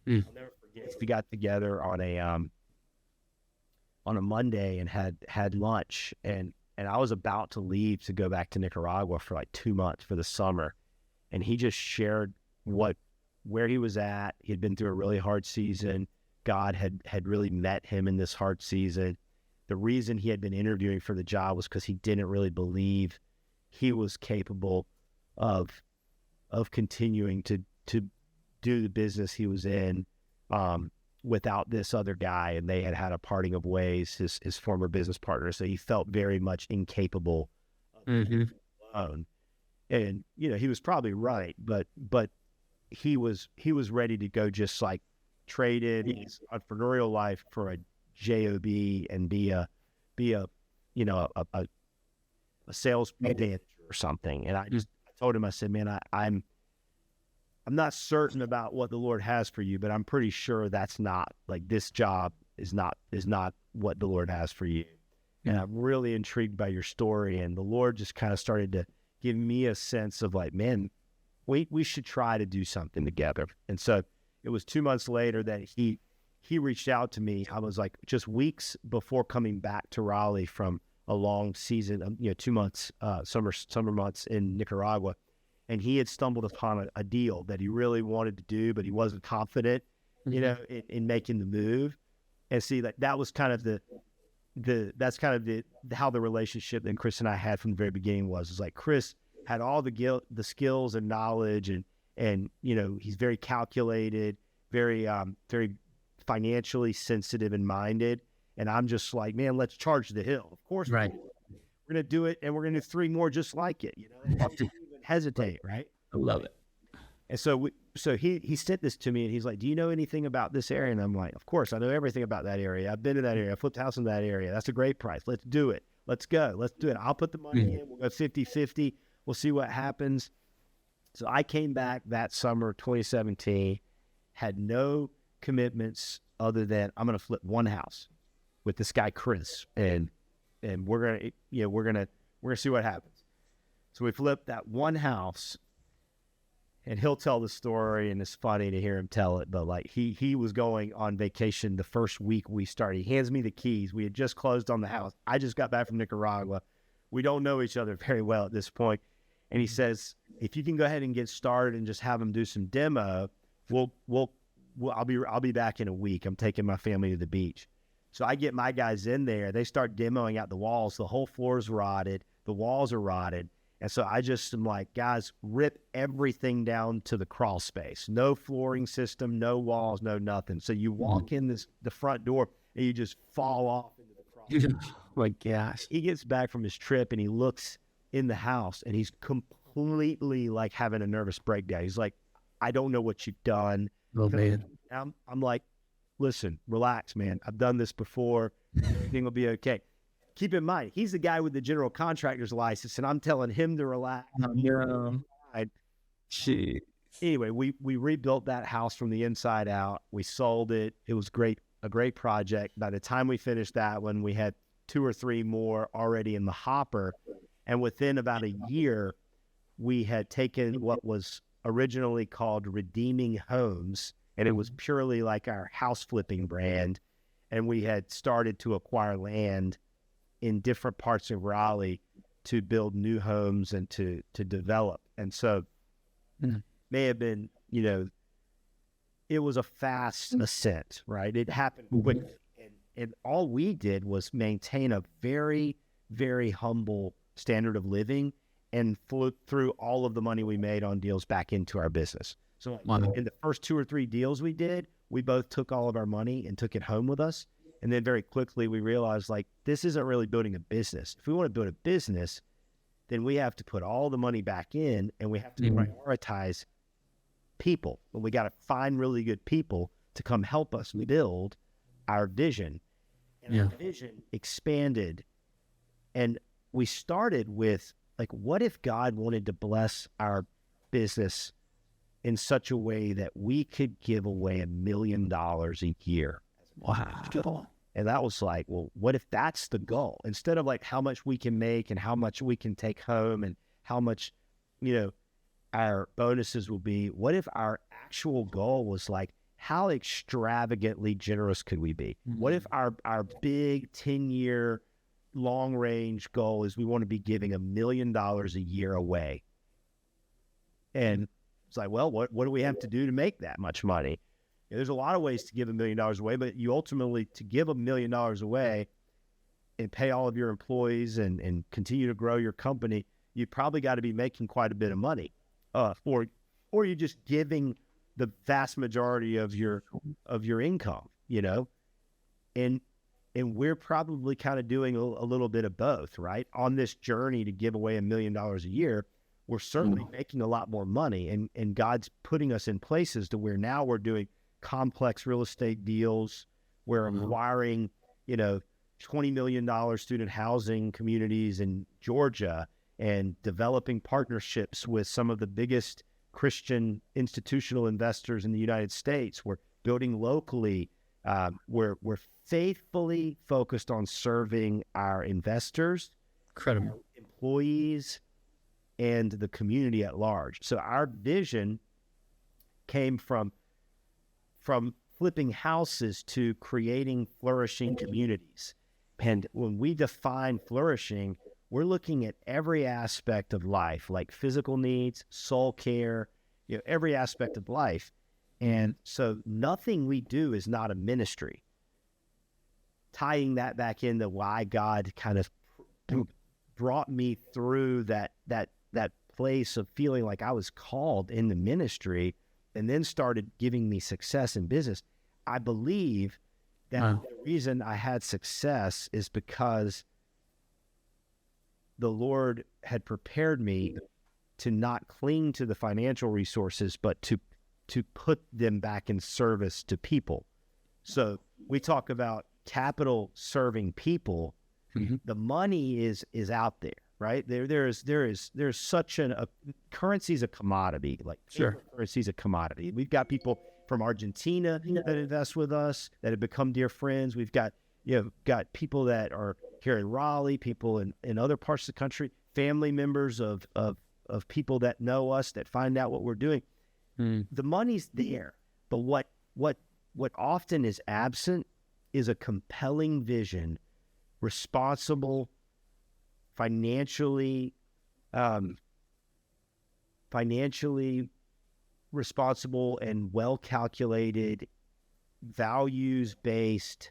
I'll never forget, we got together on a Monday and had lunch, and I was about to leave to go back to Nicaragua for like 2 months for the summer. And he just shared where he was at. He had been through a really hard season. God had really met him in this hard season. The reason he had been interviewing for the job was because he didn't really believe he was capable of continuing to do the business he was in without this other guy, and they had a parting of ways, his former business partner. So he felt very much incapable of alone. And he was probably right, but he was ready to go, just like trade in his entrepreneurial life for a job and be a sales manager or something. And I told him, I said, man, I'm not certain about what the Lord has for you, but I'm pretty sure that's not, like, this job is not what the Lord has for you. And I'm really intrigued by your story. And the Lord just kind of started to give me a sense of like, man, we should try to do something together. And so it was 2 months later that he reached out to me. I was like just weeks before coming back to Raleigh from a long season, 2 months, summer months in Nicaragua. And he had stumbled upon a deal that he really wanted to do, but he wasn't confident, in making the move. And see, like, that was kind of that's kind of how the relationship that Chris and I had from the very beginning was like, Chris had all the skills and knowledge, and he's very calculated, very financially sensitive and minded. And I'm just like, man, let's charge the hill. Of course, right. We're going to do it, and we're going to do 3 more just like it. Don't even hesitate, right? I love it. And so he sent this to me, and he's like, do you know anything about this area? And I'm like, of course, I know everything about that area. I've been to that area. I flipped a house in that area. That's a great price. Let's do it. Let's go. Let's do it. I'll put the money in. We'll go 50-50. We'll see what happens. So I came back that summer, 2017, had no commitments other than I'm going to flip one house with this guy, Chris, and we're going to see what happens. So we flipped that one house, and he'll tell the story, and it's funny to hear him tell it, but like he was going on vacation the first week we started. He hands me the keys. We had just closed on the house. I just got back from Nicaragua. We don't know each other very well at this point. And he says, if you can go ahead and get started and just have him do some demo, I'll be back in a week. I'm taking my family to the beach. So I get my guys in there. They start demoing out the walls. The whole floor is rotted. The walls are rotted. And so I just am like, guys, rip everything down to the crawl space. No flooring system, no walls, no nothing. So you walk in the front door. and you just fall off into the cross. My gosh. He gets back from his trip and he looks in the house and he's completely like having a nervous breakdown. He's like, I don't know what you've done. Oh, man. I'm like, listen, relax, man. I've done this before. Everything will be okay. Keep in mind, he's the guy with the general contractor's license, and I'm telling him to relax. Oh, no. Jeez. Anyway, we rebuilt that house from the inside out. We sold it. It was a great project. By the time we finished that one, we had 2 or 3 more already in the hopper. And within about a year, we had taken what was originally called Redeeming Homes, and it was purely like our house flipping brand. And we had started to acquire land in different parts of Raleigh to build new homes and to develop. And so may have been, it was a fast ascent, right? It happened quickly. And all we did was maintain a very, very humble standard of living and threw all of the money we made on deals back into our business. So in the first 2 or 3 deals we did, we both took all of our money and took it home with us. And then very quickly we realized, like, this isn't really building a business. If we want to build a business, then we have to put all the money back in and we have to prioritize people. And we got to find really good people to come help us build our vision. And our vision expanded. And we started with, like, what if God wanted to bless our business in such a way that we could give away $1 million a year? Wow. And that was like, well, what if that's the goal? Instead of like how much we can make and how much we can take home and how much, our bonuses will be, what if our actual goal was like, how extravagantly generous could we be? What if our big 10-year long range goal is we want to be giving $1 million a year away? And it's like, well, what do we have to do to make that much money? There's a lot of ways to give $1 million away, but you ultimately, to give $1 million away and pay all of your employees and continue to grow your company, you probably got to be making quite a bit of money, or you're just giving the vast majority of your income, and we're probably kind of doing a little bit of both, right? On this journey to give away $1 million a year, we're certainly making a lot more money, and God's putting us in places to where now we're doing complex real estate deals. We're acquiring, $20 million student housing communities in Georgia and developing partnerships with some of the biggest Christian institutional investors in the United States. We're building locally. We're faithfully focused on serving our investors, Incredible. employees, and the community at large. So our vision came from flipping houses to creating flourishing communities. And when we define flourishing, we're looking at every aspect of life, like physical needs, soul care, every aspect of life. And so nothing we do is not a ministry. Tying that back into why God kind of brought me through that place of feeling like I was called in the ministry, and then started giving me success in business. I believe that the reason I had success is because the Lord had prepared me to not cling to the financial resources, but to put them back in service to people. So we talk about capital serving people. The money is out there, right? There's such a currency is a commodity, like currency is a commodity. We've got people from Argentina that invest with us that have become dear friends. We've got people that are here in Raleigh, people in other parts of the country, family members of people that know us, that find out what we're doing. The money's there, but what often is absent is a compelling vision, responsible, financially responsible and well-calculated, values-based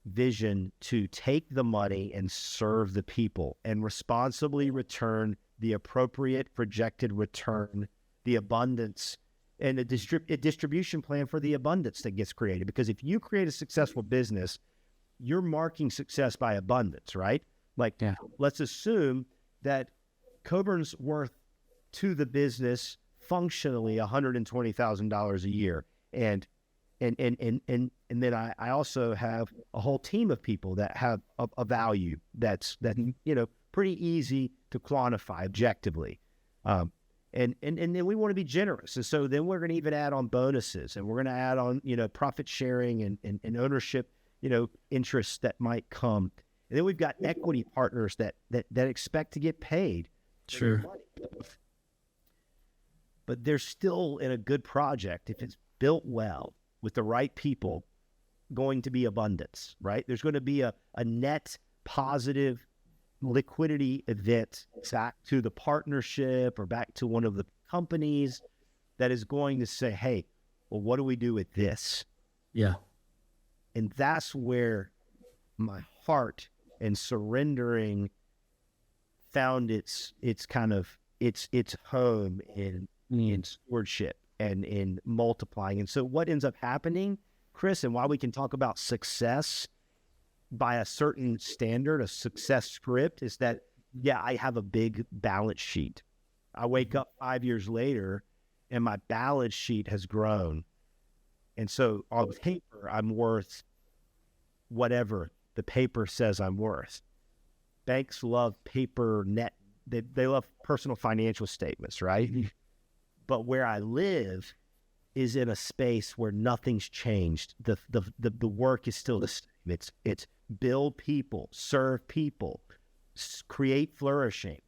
vision to take the money and serve the people and responsibly return the appropriate projected return, the abundance and a distribution plan for the abundance that gets created. Because if you create a successful business, you're marking success by abundance, right? Like, let's assume that Coburn's worth to the business functionally $120,000 a year, and then I also have a whole team of people that have a value that pretty easy to quantify objectively. And then we want to be generous. And so then we're going to even add on bonuses, and we're going to add on, profit sharing and ownership, interests that might come. And then we've got equity partners that expect to get paid. Sure. But they're still in a good project, if it's built well with the right people, going to be abundance, right? There's going to be a net positive liquidity event back to the partnership or back to one of the companies that is going to say, hey, well, what do we do with this? Yeah. And that's where my heart and surrendering found its home in stewardship and in multiplying. And so what ends up happening, Chris, and why we can talk about success by a certain standard, a success script, is that, I have a big balance sheet. I wake up 5 years later and my balance sheet has grown. And so on paper, I'm worth whatever the paper says I'm worth. Banks love paper net. They love personal financial statements, right? Mm-hmm. But where I live is in a space where nothing's changed. The work is still the same. It's build people, serve people, create flourishing.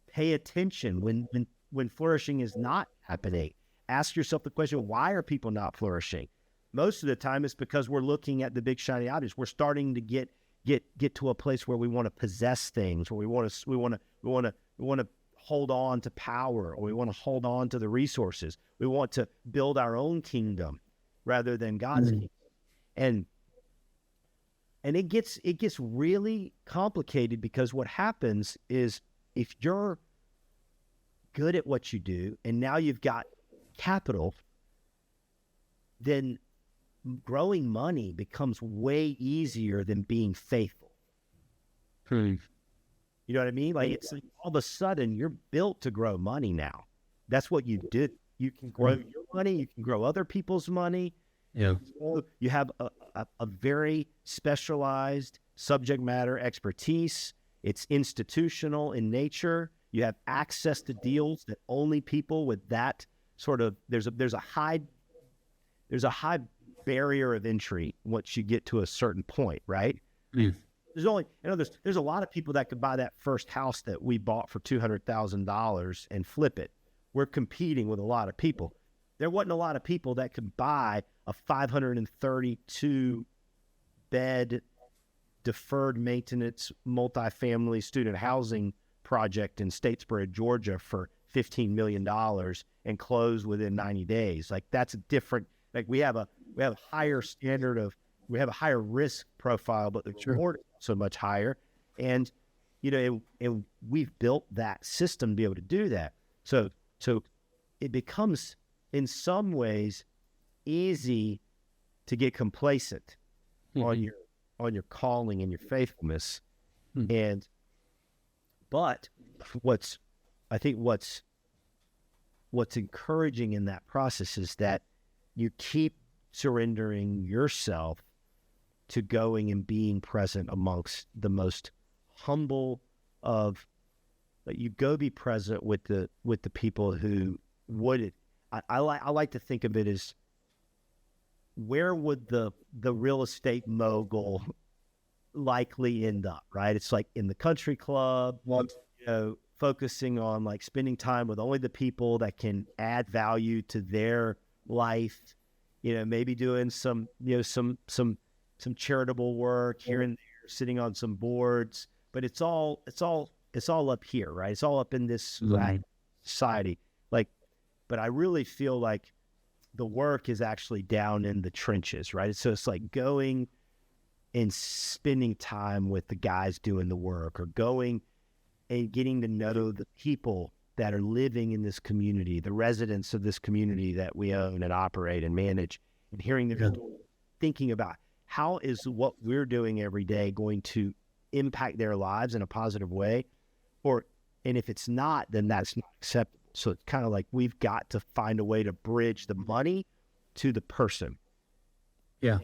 Pay attention when flourishing is not happening. Ask yourself the question, why are people not flourishing? Most of the time it's because we're looking at the big shiny objects. We're starting to get to a place where we want to possess things, where we want to hold on to power, or we want to hold on to the resources. We want to build our own kingdom rather than God's kingdom. And it gets really complicated, because what happens is, if you're good at what you do and now you've got capital, then growing money becomes way easier than being faithful. You know what I mean? Like, it's like all of a sudden you're built to grow money now. That's what you do. You can grow your money. You can grow other people's money. Yeah. You have a very specialized subject matter expertise. It's institutional in nature. You have access to deals that only people with that sort of, there's a high barrier of entry once you get to a certain point, right? Mm. There's a lot of people that could buy that first house that we bought for $200,000 and flip it. We're competing with a lot of people. There wasn't a lot of people that could buy a 532 bed deferred maintenance multifamily student housing project in Statesboro, Georgia for $15 million and close within 90 days. Like, that's a different, like, we have a higher standard of, we have a higher risk profile, but the reward is so much higher. And, and we've built that system to be able to do that. So it becomes, in some ways, easy to get complacent on your calling and your faithfulness. But what's encouraging in that process is that you keep surrendering yourself to going and being present amongst the most humble of, you go be present with the people who would, I like to think of it as, where would the real estate mogul likely end up, right? It's like in the country club, focusing on like spending time with only the people that can add value to their life, maybe doing some charitable work here and there, sitting on some boards, but it's all up here, right? It's all up in this society. But I really feel like the work is actually down in the trenches, right? So it's like going and spending time with the guys doing the work, or going and getting to know the people that are living in this community, the residents of this community that we own and operate and manage, and hearing their story, thinking about how is what we're doing every day going to impact their lives in a positive way, and if it's not, then that's not acceptable. So it's kind of like we've got to find a way to bridge the money to the person. Yeah.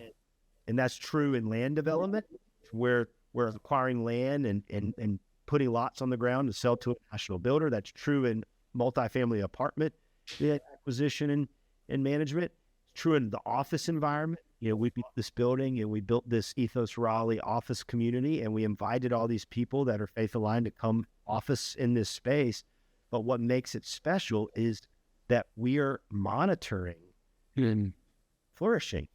And that's true in land development, where we're acquiring land and putting lots on the ground to sell to a national builder. That's true in multifamily apartment acquisition and management. It's true in the office environment. You know, we built this building and we built this Ethos Raleigh office community, and we invited all these people that are faith aligned to come office in this space. But what makes it special is that we are monitoring flourishing.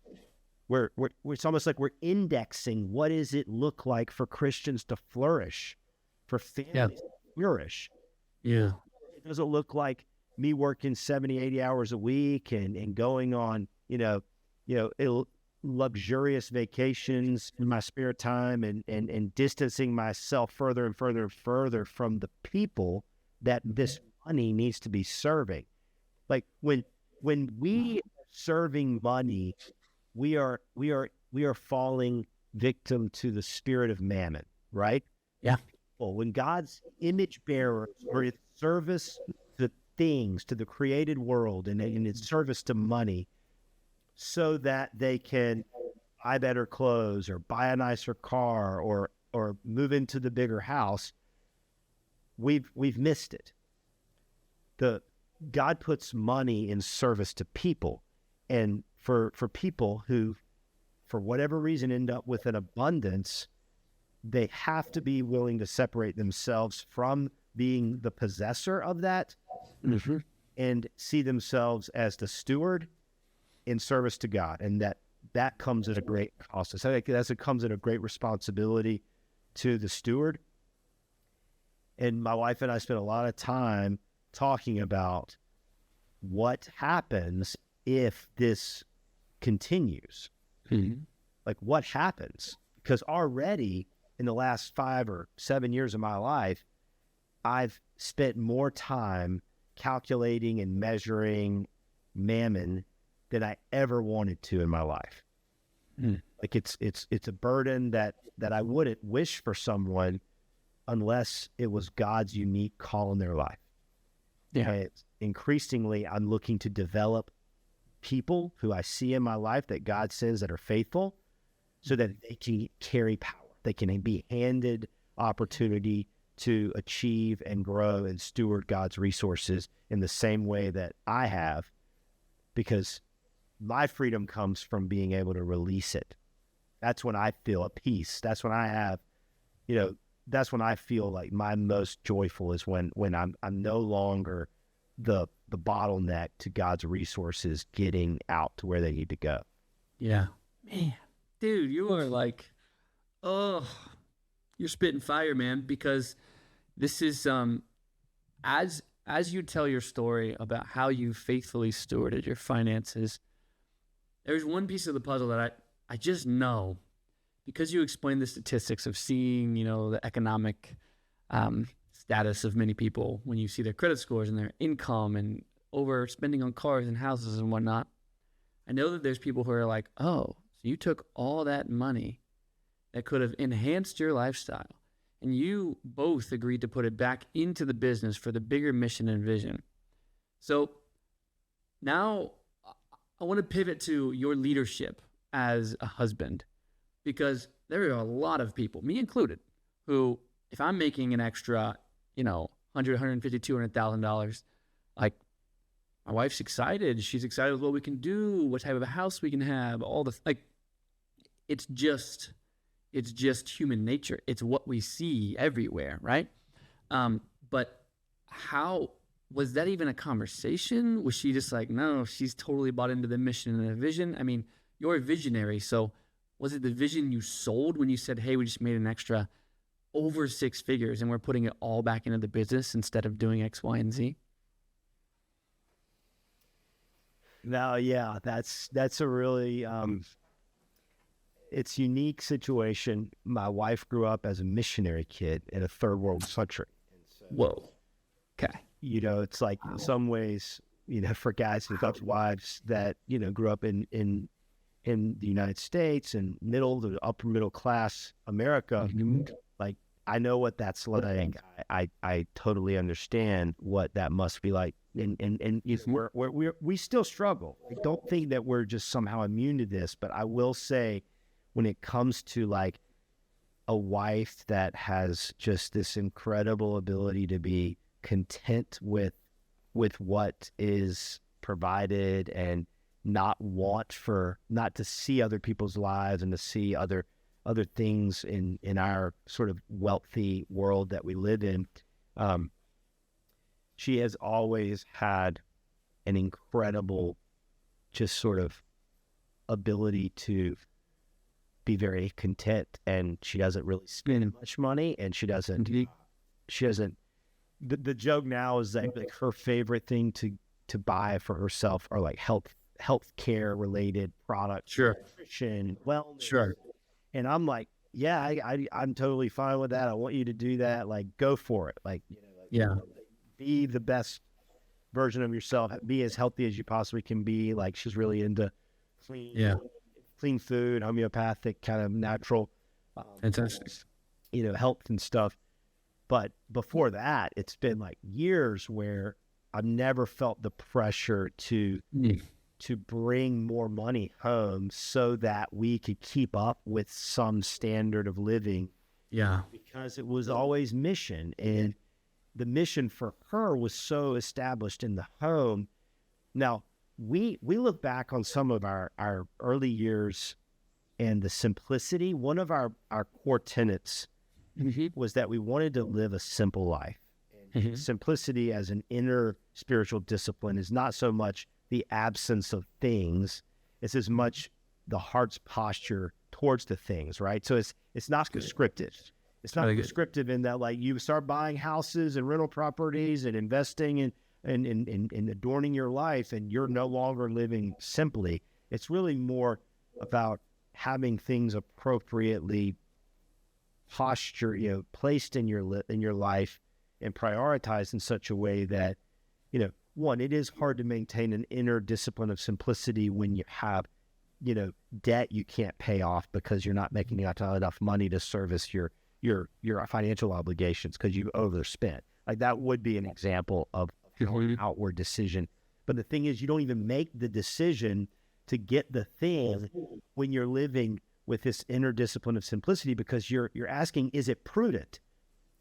It's almost like we're indexing what does it look like for Christians to flourish, for families to flourish. Yeah. It doesn't look like me working 70, 80 hours a week and going on, luxurious vacations in my spare time and distancing myself further and further and further from the people that this money needs to be serving. Like when we are serving money, we are falling victim to the spirit of mammon, right? Yeah. Well, when God's image bearers are in service to things, to the created world, and in service to money, so that they can buy better clothes or buy a nicer car or move into the bigger house, we've missed it. God puts money in service to people, and for people who, for whatever reason, end up with an abundance, they have to be willing to separate themselves from being the possessor of that and see themselves as the steward in service to God. And that comes at a great cost. So I think it comes at a great responsibility to the steward. And my wife and I spent a lot of time talking about what happens if this continues. Like what happens? Because already in the last 5 or 7 years of my life, I've spent more time calculating and measuring mammon than I ever wanted to in my life. Like it's a burden that I wouldn't wish for someone unless it was God's unique call in their life. Yeah. And increasingly, I'm looking to develop people who I see in my life that God sends that are faithful, so that they can carry power. They can be handed opportunity to achieve and grow and steward God's resources in the same way that I have, because my freedom comes from being able to release it. That's when I feel at peace. That's when I have, that's when I feel like my most joyful is when I'm no longer the bottleneck to God's resources getting out to where they need to go. Yeah. Man, dude, you are like, you're spitting fire, man, because this is, as you tell your story about how you faithfully stewarded your finances, there's one piece of the puzzle that I just know, because you explained the statistics of seeing, the economic status of many people when you see their credit scores and their income and overspending on cars and houses and whatnot. I know that there's people who are like, oh, so you took all that money that could have enhanced your lifestyle, and you both agreed to put it back into the business for the bigger mission and vision. So now I want to pivot to your leadership as a husband, because there are a lot of people, me included, who, if I'm making an extra, $100,000, $150,000, $200,000, like, my wife's excited. She's excited with what we can do, what type of a house we can have, all the, it's just human nature. It's what we see everywhere, right? But how, was that even a conversation? Was she just like, no, she's totally bought into the mission and the vision? I mean, you're a visionary, so was it the vision you sold when you said, hey, we just made an extra over 6 figures and we're putting it all back into the business instead of doing X, Y, and Z? No, yeah, that's a really, it's unique situation. My wife grew up as a missionary kid in a third world country. And so, whoa. Okay. it's like in some ways, for guys who have wives that, grew up in the United States and middle to upper middle class America, like I know what that's like. I totally understand what that must be like. And we still struggle. I don't think that we're just somehow immune to this, but I will say when it comes to like a wife that has just this incredible ability to be content with what is provided and not to see other people's lives and to see other things in our sort of wealthy world that we live in. She has always had an incredible just sort of ability to be very content, and she doesn't really spend much money, and she doesn't the joke now is that like her favorite thing to buy for herself are like health care related products, nutrition, wellness. Sure. And I'm like, yeah, I'm totally fine with that. I want you to do that. Like, go for it. Like, be the best version of yourself. Be as healthy as you possibly can be. Like, she's really into clean food, homeopathic, kind of natural, fantastic, health and stuff. But before that, it's been like years where I've never felt the pressure to bring more money home so that we could keep up with some standard of living. Yeah. Because it was always mission, and the mission for her was so established in the home. Now, we look back on some of our early years and the simplicity. One of our core tenets was that we wanted to live a simple life. And simplicity as an inner spiritual discipline is not so much the absence of things, it's as much the heart's posture towards the things, right? So it's not prescriptive. It's not prescriptive in that like you start buying houses and rental properties and investing and adorning your life and you're no longer living simply. It's really more about having things appropriately posture, placed in your life and prioritized in such a way that, one, it is hard to maintain an inner discipline of simplicity when you have, debt you can't pay off because you're not making enough money to service your financial obligations because you overspent. Like that would be an example of an outward decision. But the thing is, you don't even make the decision to get the thing when you're living with this inner discipline of simplicity because you're asking, is it prudent?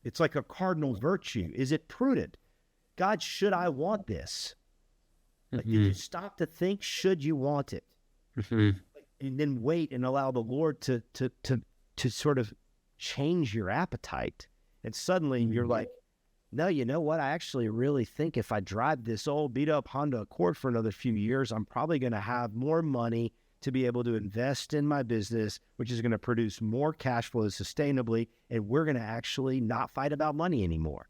It's like a cardinal virtue. Is it prudent? God, should I want this? Like, did you stop to think, should you want it? And then wait and allow the Lord to sort of change your appetite. And suddenly you're like, no, you know what? I actually really think if I drive this old beat up Honda Accord for another few years, I'm probably going to have more money to be able to invest in my business, which is going to produce more cash flow sustainably. And we're going to actually not fight about money anymore.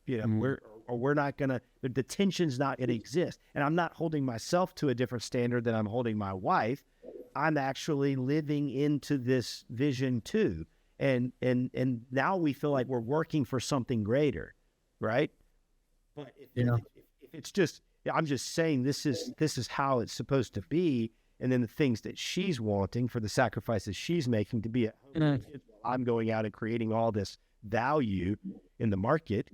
We're not going to, the tension's not going to exist. And I'm not holding myself to a different standard than I'm holding my wife. I'm actually living into this vision too. And now we feel like we're working for something greater, right? But if it's just, I'm just saying this is how it's supposed to be. And then the things that she's wanting for the sacrifices she's making to be at home, I'm going out and creating all this value in the market.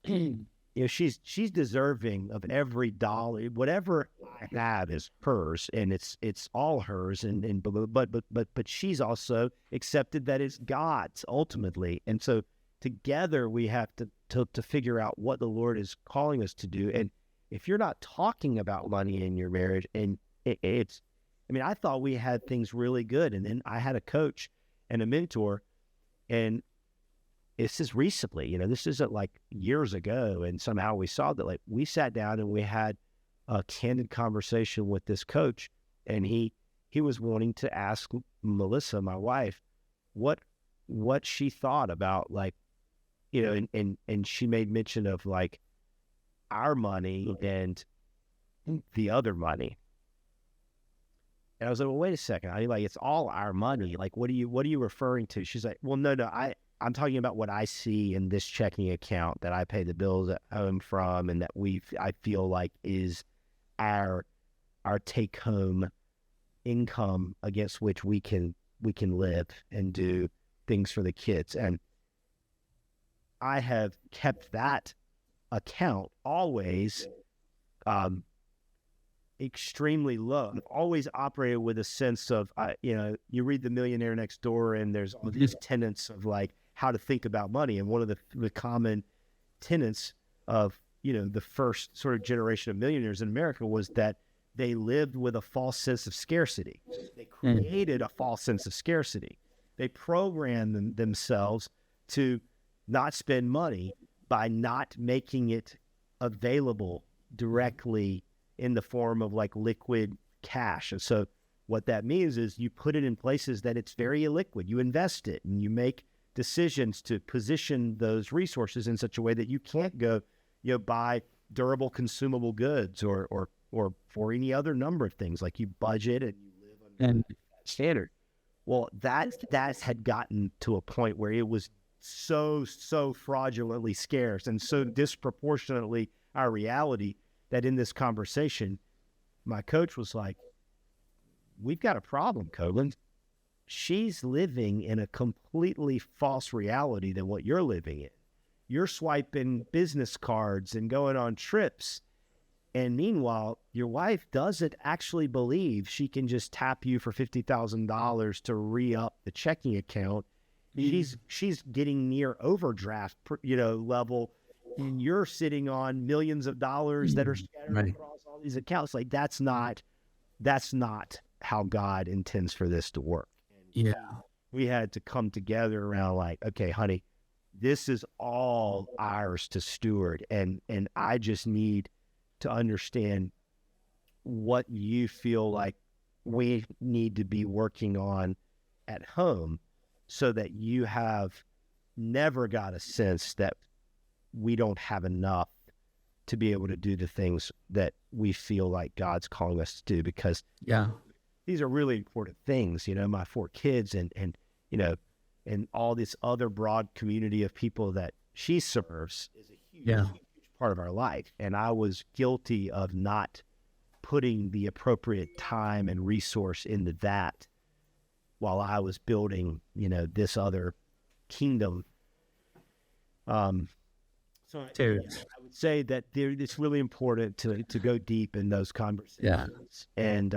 She's deserving of every dollar. Whatever I have is hers, and it's all hers. But she's also accepted that it's God's ultimately. And so together we have to figure out what the Lord is calling us to do. And if you're not talking about money in your marriage, and I thought we had things really good, and then I had a coach and a mentor, and this is recently, this isn't like years ago. And somehow we saw that, like, we sat down and we had a candid conversation with this coach, and he was wanting to ask Melissa, my wife, what she thought about, like, and she made mention of like our money and the other money. And I was like, well, wait a second. It's all our money. Like, what are you referring to? She's like, well, no, I'm talking about what I see in this checking account that I pay the bills at home from, and that I feel like is our take home income against which we can live and do things for the kids. And I have kept that account always extremely low. I've always operated with a sense of, you read The Millionaire Next Door, and there's all these tenets of like how to think about money. And one of the common tenets of, the first sort of generation of millionaires in America was that they lived with a false sense of scarcity. They created a false sense of scarcity. They programmed themselves to not spend money by not making it available directly in the form of like liquid cash. And so what that means is you put it in places that it's very illiquid. You invest it and you make decisions to position those resources in such a way that you can't go, buy durable consumable goods or for any other number of things. Like you budget and you live under that standard. Well, that had gotten to a point where it was so fraudulently scarce and so disproportionately our reality that in this conversation, my coach was like, we've got a problem, Coburn. She's living in a completely false reality than what you're living in. You're swiping business cards and going on trips. And meanwhile, your wife doesn't actually believe she can just tap you for $50,000 to re-up the checking account. She's getting near overdraft, level, and you're sitting on millions of dollars that are scattered across all these accounts. Like that's not how God intends for this to work. And we had to come together around like, okay, honey, this is all ours to steward, and I just need to understand what you feel like we need to be working on at home, so that you have never got a sense that we don't have enough to be able to do the things that we feel like God's calling us to do, because these are really important things. My 4 kids and all this other broad community of people that she serves is a huge part of our life. And I was guilty of not putting the appropriate time and resource into that while I was building, this other kingdom. So I would say that it's really important to go deep in those conversations and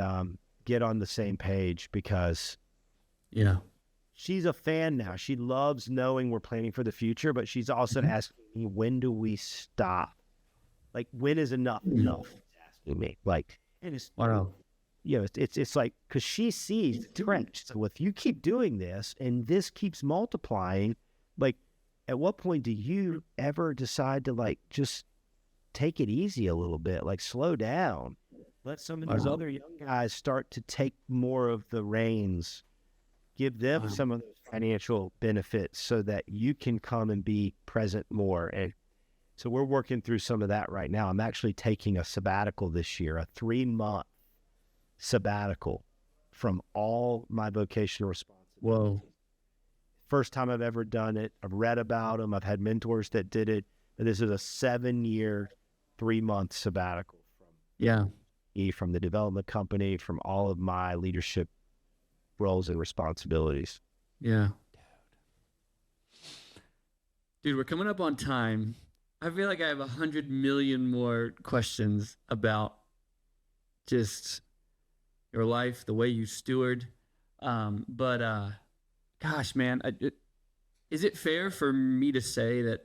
get on the same page, because she's a fan now. She loves knowing we're planning for the future, but she's also asking me, when do we stop? Like, when is enough enough? Asking me, like, and it's it's like, because she sees the trend. So if you keep doing this and this keeps multiplying, like, at what point do you ever decide to like just take it easy a little bit, like slow down, let some of those other young guys start to take more of the reins, give them some of those financial benefits so that you can come and be present more. And so we're working through some of that right now. I'm actually taking a sabbatical this year, a 3-month sabbatical from all my vocational responsibilities. Whoa. First time I've ever done it. I've read about them. I've had mentors that did it. But this is a 7-year, 3-month sabbatical from the development company, from all of my leadership roles and responsibilities. Yeah. Dude, we're coming up on time. I feel like I have 100 million more questions about just your life, the way you steward. Gosh, man, is it fair for me to say that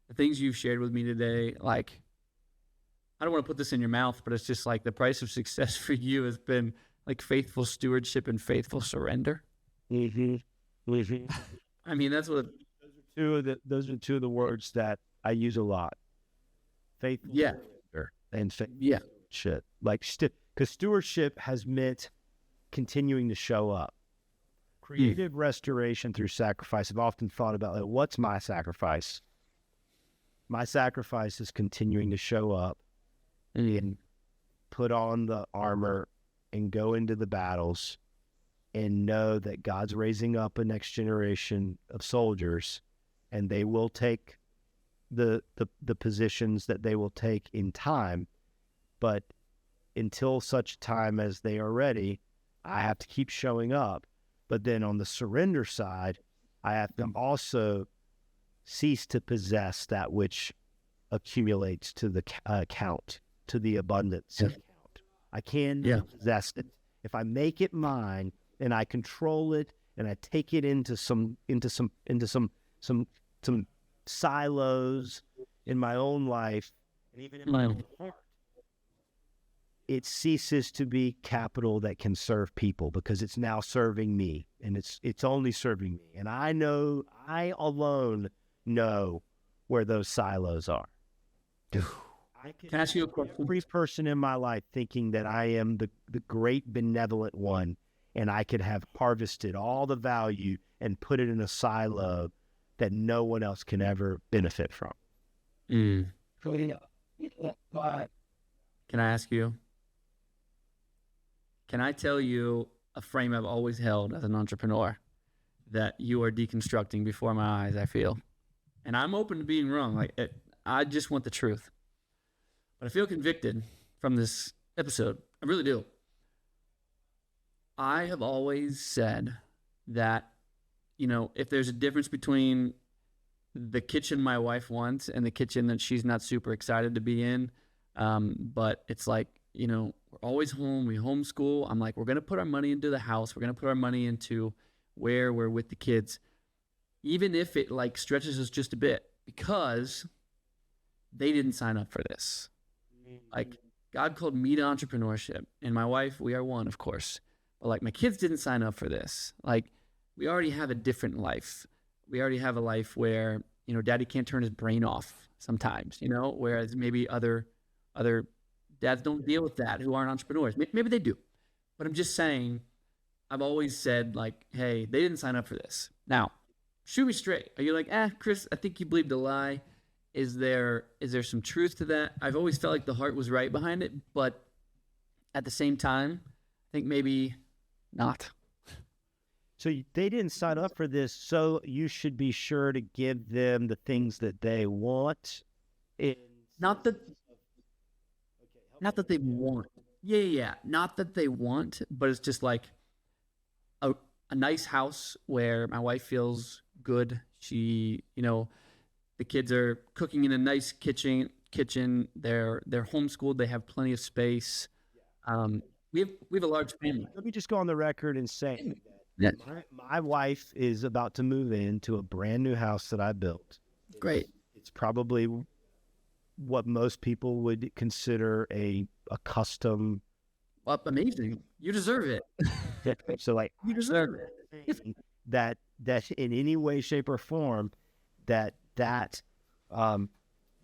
the things you've shared with me today, like, I don't want to put this in your mouth, but it's just like the price of success for you has been like faithful stewardship and faithful surrender? I mean, that's what... Those are two of the words that I use a lot. Faithful surrender and faithful stewardship. Like, because stewardship has meant continuing to show up. Creative restoration through sacrifice. I've often thought about, like, what's my sacrifice? My sacrifice is continuing to show up and put on the armor and go into the battles and know that God's raising up a next generation of soldiers and they will take the positions that they will take in time. But until such time as they are ready, I have to keep showing up. But then on the surrender side, I have to also cease to possess that which accumulates to the account, to the abundance account. I can possess it. If I make it mine and I control it and I take it into some silos in my own life and even in my own heart, it ceases to be capital that can serve people, because it's now serving me, and it's only serving me. And I alone know where those silos are. I Can I ask you a question? Every person in my life thinking that I am the great benevolent one, and I could have harvested all the value and put it in a silo that no one else can ever benefit from. Can I ask you? Can I tell you a frame I've always held as an entrepreneur that you are deconstructing before my eyes, I feel? And I'm open to being wrong. I just want the truth. But I feel convicted from this episode. I really do. I have always said that, if there's a difference between the kitchen my wife wants and the kitchen that she's not super excited to be in, but it's like, we're always home, we homeschool. I'm like, we're going to put our money into the house. We're going to put our money into where we're with the kids, even if it stretches us just a bit, because they didn't sign up for this. God called me to entrepreneurship, and my wife, we are one, of course. But my kids didn't sign up for this. We already have a different life. We already have a life where, daddy can't turn his brain off sometimes, whereas maybe other dads don't deal with that who aren't entrepreneurs. Maybe they do. But I'm just saying, I've always said, hey, they didn't sign up for this. Now, shoot me straight. Are you Chris, I think you believed a lie? Is there some truth to that? I've always felt like the heart was right behind it, but at the same time, I think maybe not. So they didn't sign up for this, so you should be sure to give them the things that they want. Not that they want. Yeah. Not that they want, but it's just a nice house where my wife feels good. She, the kids are cooking in a nice kitchen. They're homeschooled. They have plenty of space. We have a large family. Let me just go on the record and say that my wife is about to move into a brand new house that I built. Great. It's probably what most people would consider a custom. Well, amazing. You deserve it. So you deserve it. that in any way, shape, or form, that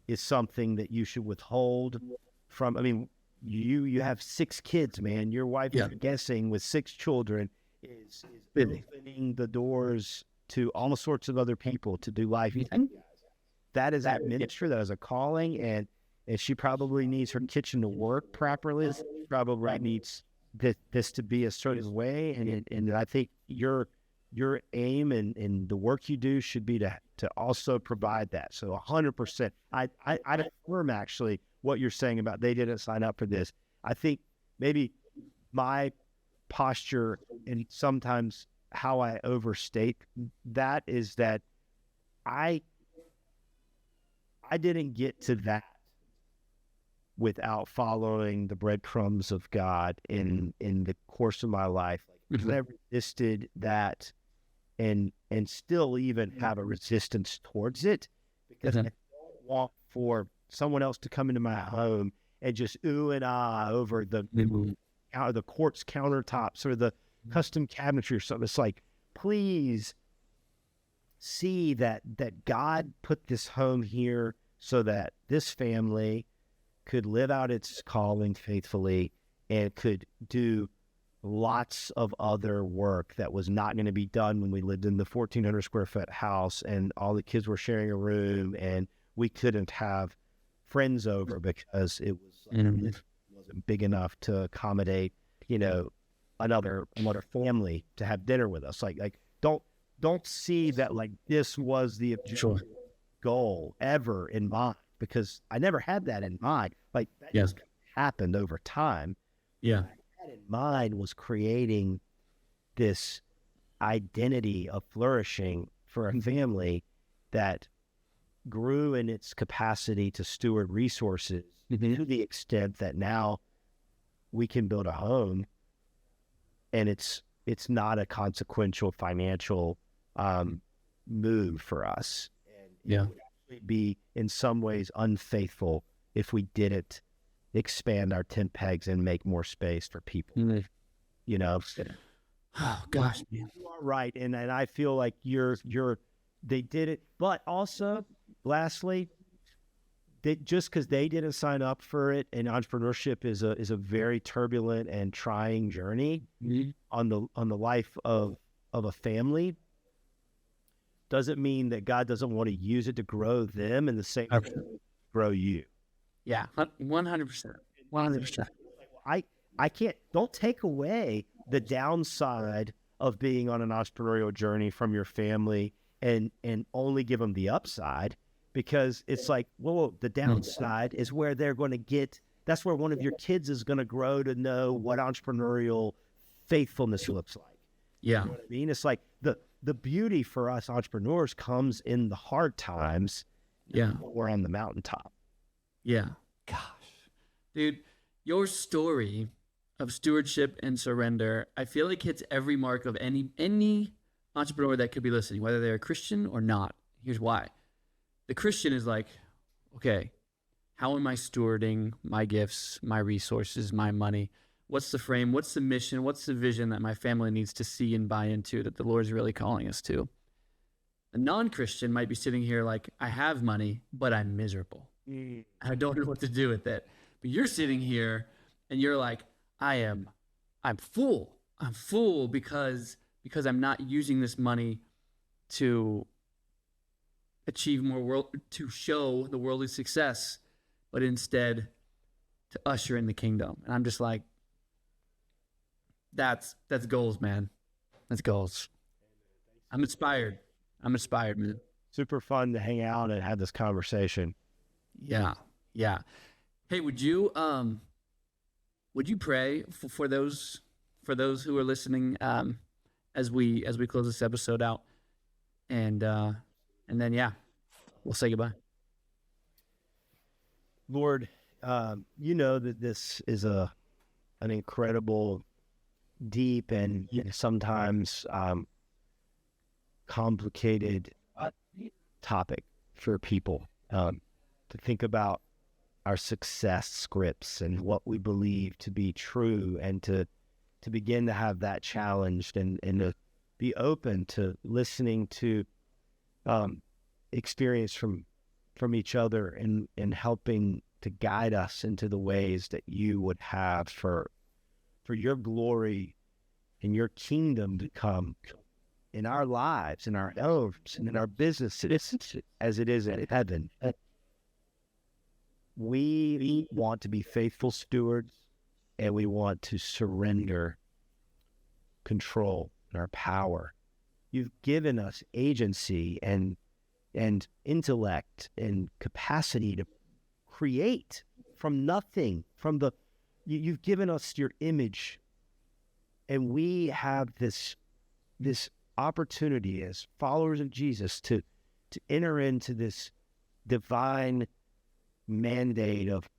is something that you should withhold from. I mean, you have 6 kids, man. Your wife, I'm guessing, with 6 children, is opening the doors to all sorts of other people to do life. That is a ministry, that is a calling, and she probably needs her kitchen to work properly. She probably needs this to be a certain way, and I think your aim and the work you do should be to also provide that. So 100%. I affirm actually what you're saying about they didn't sign up for this. I think maybe my posture and sometimes how I overstate that is that I didn't get to that without following the breadcrumbs of God in the course of my life. I resisted that and still even have a resistance towards it, because I don't want for someone else to come into my home and just ooh and ah over the quartz countertops or the custom cabinetry or something. It's please see that God put this home here so that this family could live out its calling faithfully and could do lots of other work that was not going to be done when we lived in the 1,400 square foot house and all the kids were sharing a room and we couldn't have friends over because it wasn't big enough to accommodate, another family to have dinner with us. don't see that like this was the Sure. goal ever in mind, because I never had that in mind. Like that Yes. just happened over time. Yeah. What I had in mind was creating this identity of flourishing for a family that grew in its capacity to steward resources to the extent that now we can build a home, and it's not a consequential financial move for us. And Yeah. it would actually be in some ways unfaithful if we didn't expand our tent pegs and make more space for people. You know, Oh gosh, man. you are right, and I feel like they did it, but also, lastly, just because they didn't sign up for it, and entrepreneurship is a very turbulent and trying journey on the life of a family, doesn't mean that God doesn't want to use it to grow them in the same way grow you. Yeah, 100%. 100%. I can't, don't take away the downside of being on an entrepreneurial journey from your family and only give them the upside, because it's like, whoa, the downside is where they're going to get, that's where one of your kids is going to grow to know what entrepreneurial faithfulness looks like. Yeah. You know what I mean? It's like the beauty for us entrepreneurs comes in the hard times. Yeah. Or on the mountaintop. Yeah. Gosh. Dude, your story of stewardship and surrender, I feel like hits every mark of any entrepreneur that could be listening, whether they're a Christian or not. Here's why. The Christian is like, okay, how am I stewarding my gifts, my resources, my money? What's the frame? What's the mission? What's the vision that my family needs to see and buy into that the Lord is really calling us to? A non-Christian might be sitting here like, I have money, but I'm miserable. I don't know what to do with it. But you're sitting here and you're like, I'm full. I'm full because I'm not using this money to achieve more to show the worldly success, but instead to usher in the kingdom. And I'm just like, that's goals, man. That's goals. I'm inspired, man. Super fun to hang out and have this conversation. Yeah. Hey, would you pray for those who are listening as we close this episode out, and then we'll say goodbye. Lord, you know that this is an incredible, deep, and sometimes complicated topic for people to think about our success scripts and what we believe to be true, and to begin to have that challenged and to be open to listening to experience from each other and helping to guide us into the ways that you would have for your glory and your kingdom to come in our lives, in our homes, and in our business as it is in heaven. We want to be faithful stewards, and we want to surrender control and our power. You've given us agency and intellect and capacity to create from nothing, you've given us your image, and we have this opportunity as followers of Jesus to enter into this divine mandate of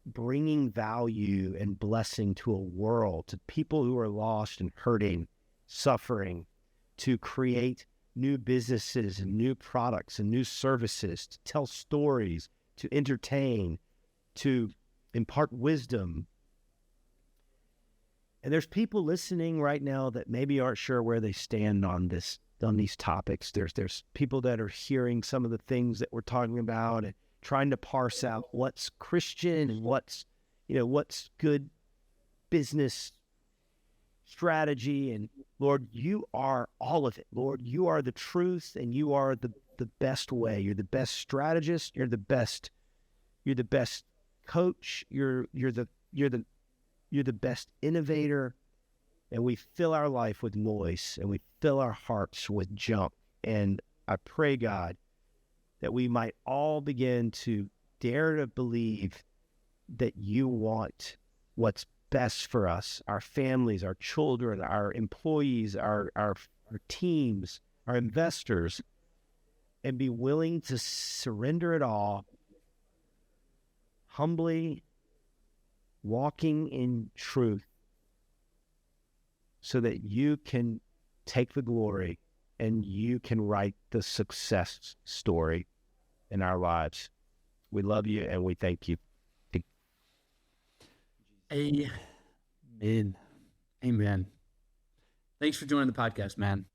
bringing value and blessing to a world, to people who are lost and hurting, suffering, to create new businesses and new products and new services, to tell stories, to entertain, to impart wisdom. And there's people listening right now that maybe aren't sure where they stand on these topics. There's people that are hearing some of the things that we're talking about and trying to parse out what's Christian and what's good business strategy. And Lord, you are all of it. Lord, you are the truth, and you are the best way. You're the best strategist. You're the best coach. You're the best innovator. and we fill our life with noise, and we fill our hearts with junk. And I pray, God, that we might all begin to dare to believe that you want what's best for us, our families, our children, our employees, our teams, our investors, and be willing to surrender it all, humbly walking in truth, so that you can take the glory and you can write the success story in our lives. We love you and we thank you. Amen. Amen. Thanks for joining the podcast, man.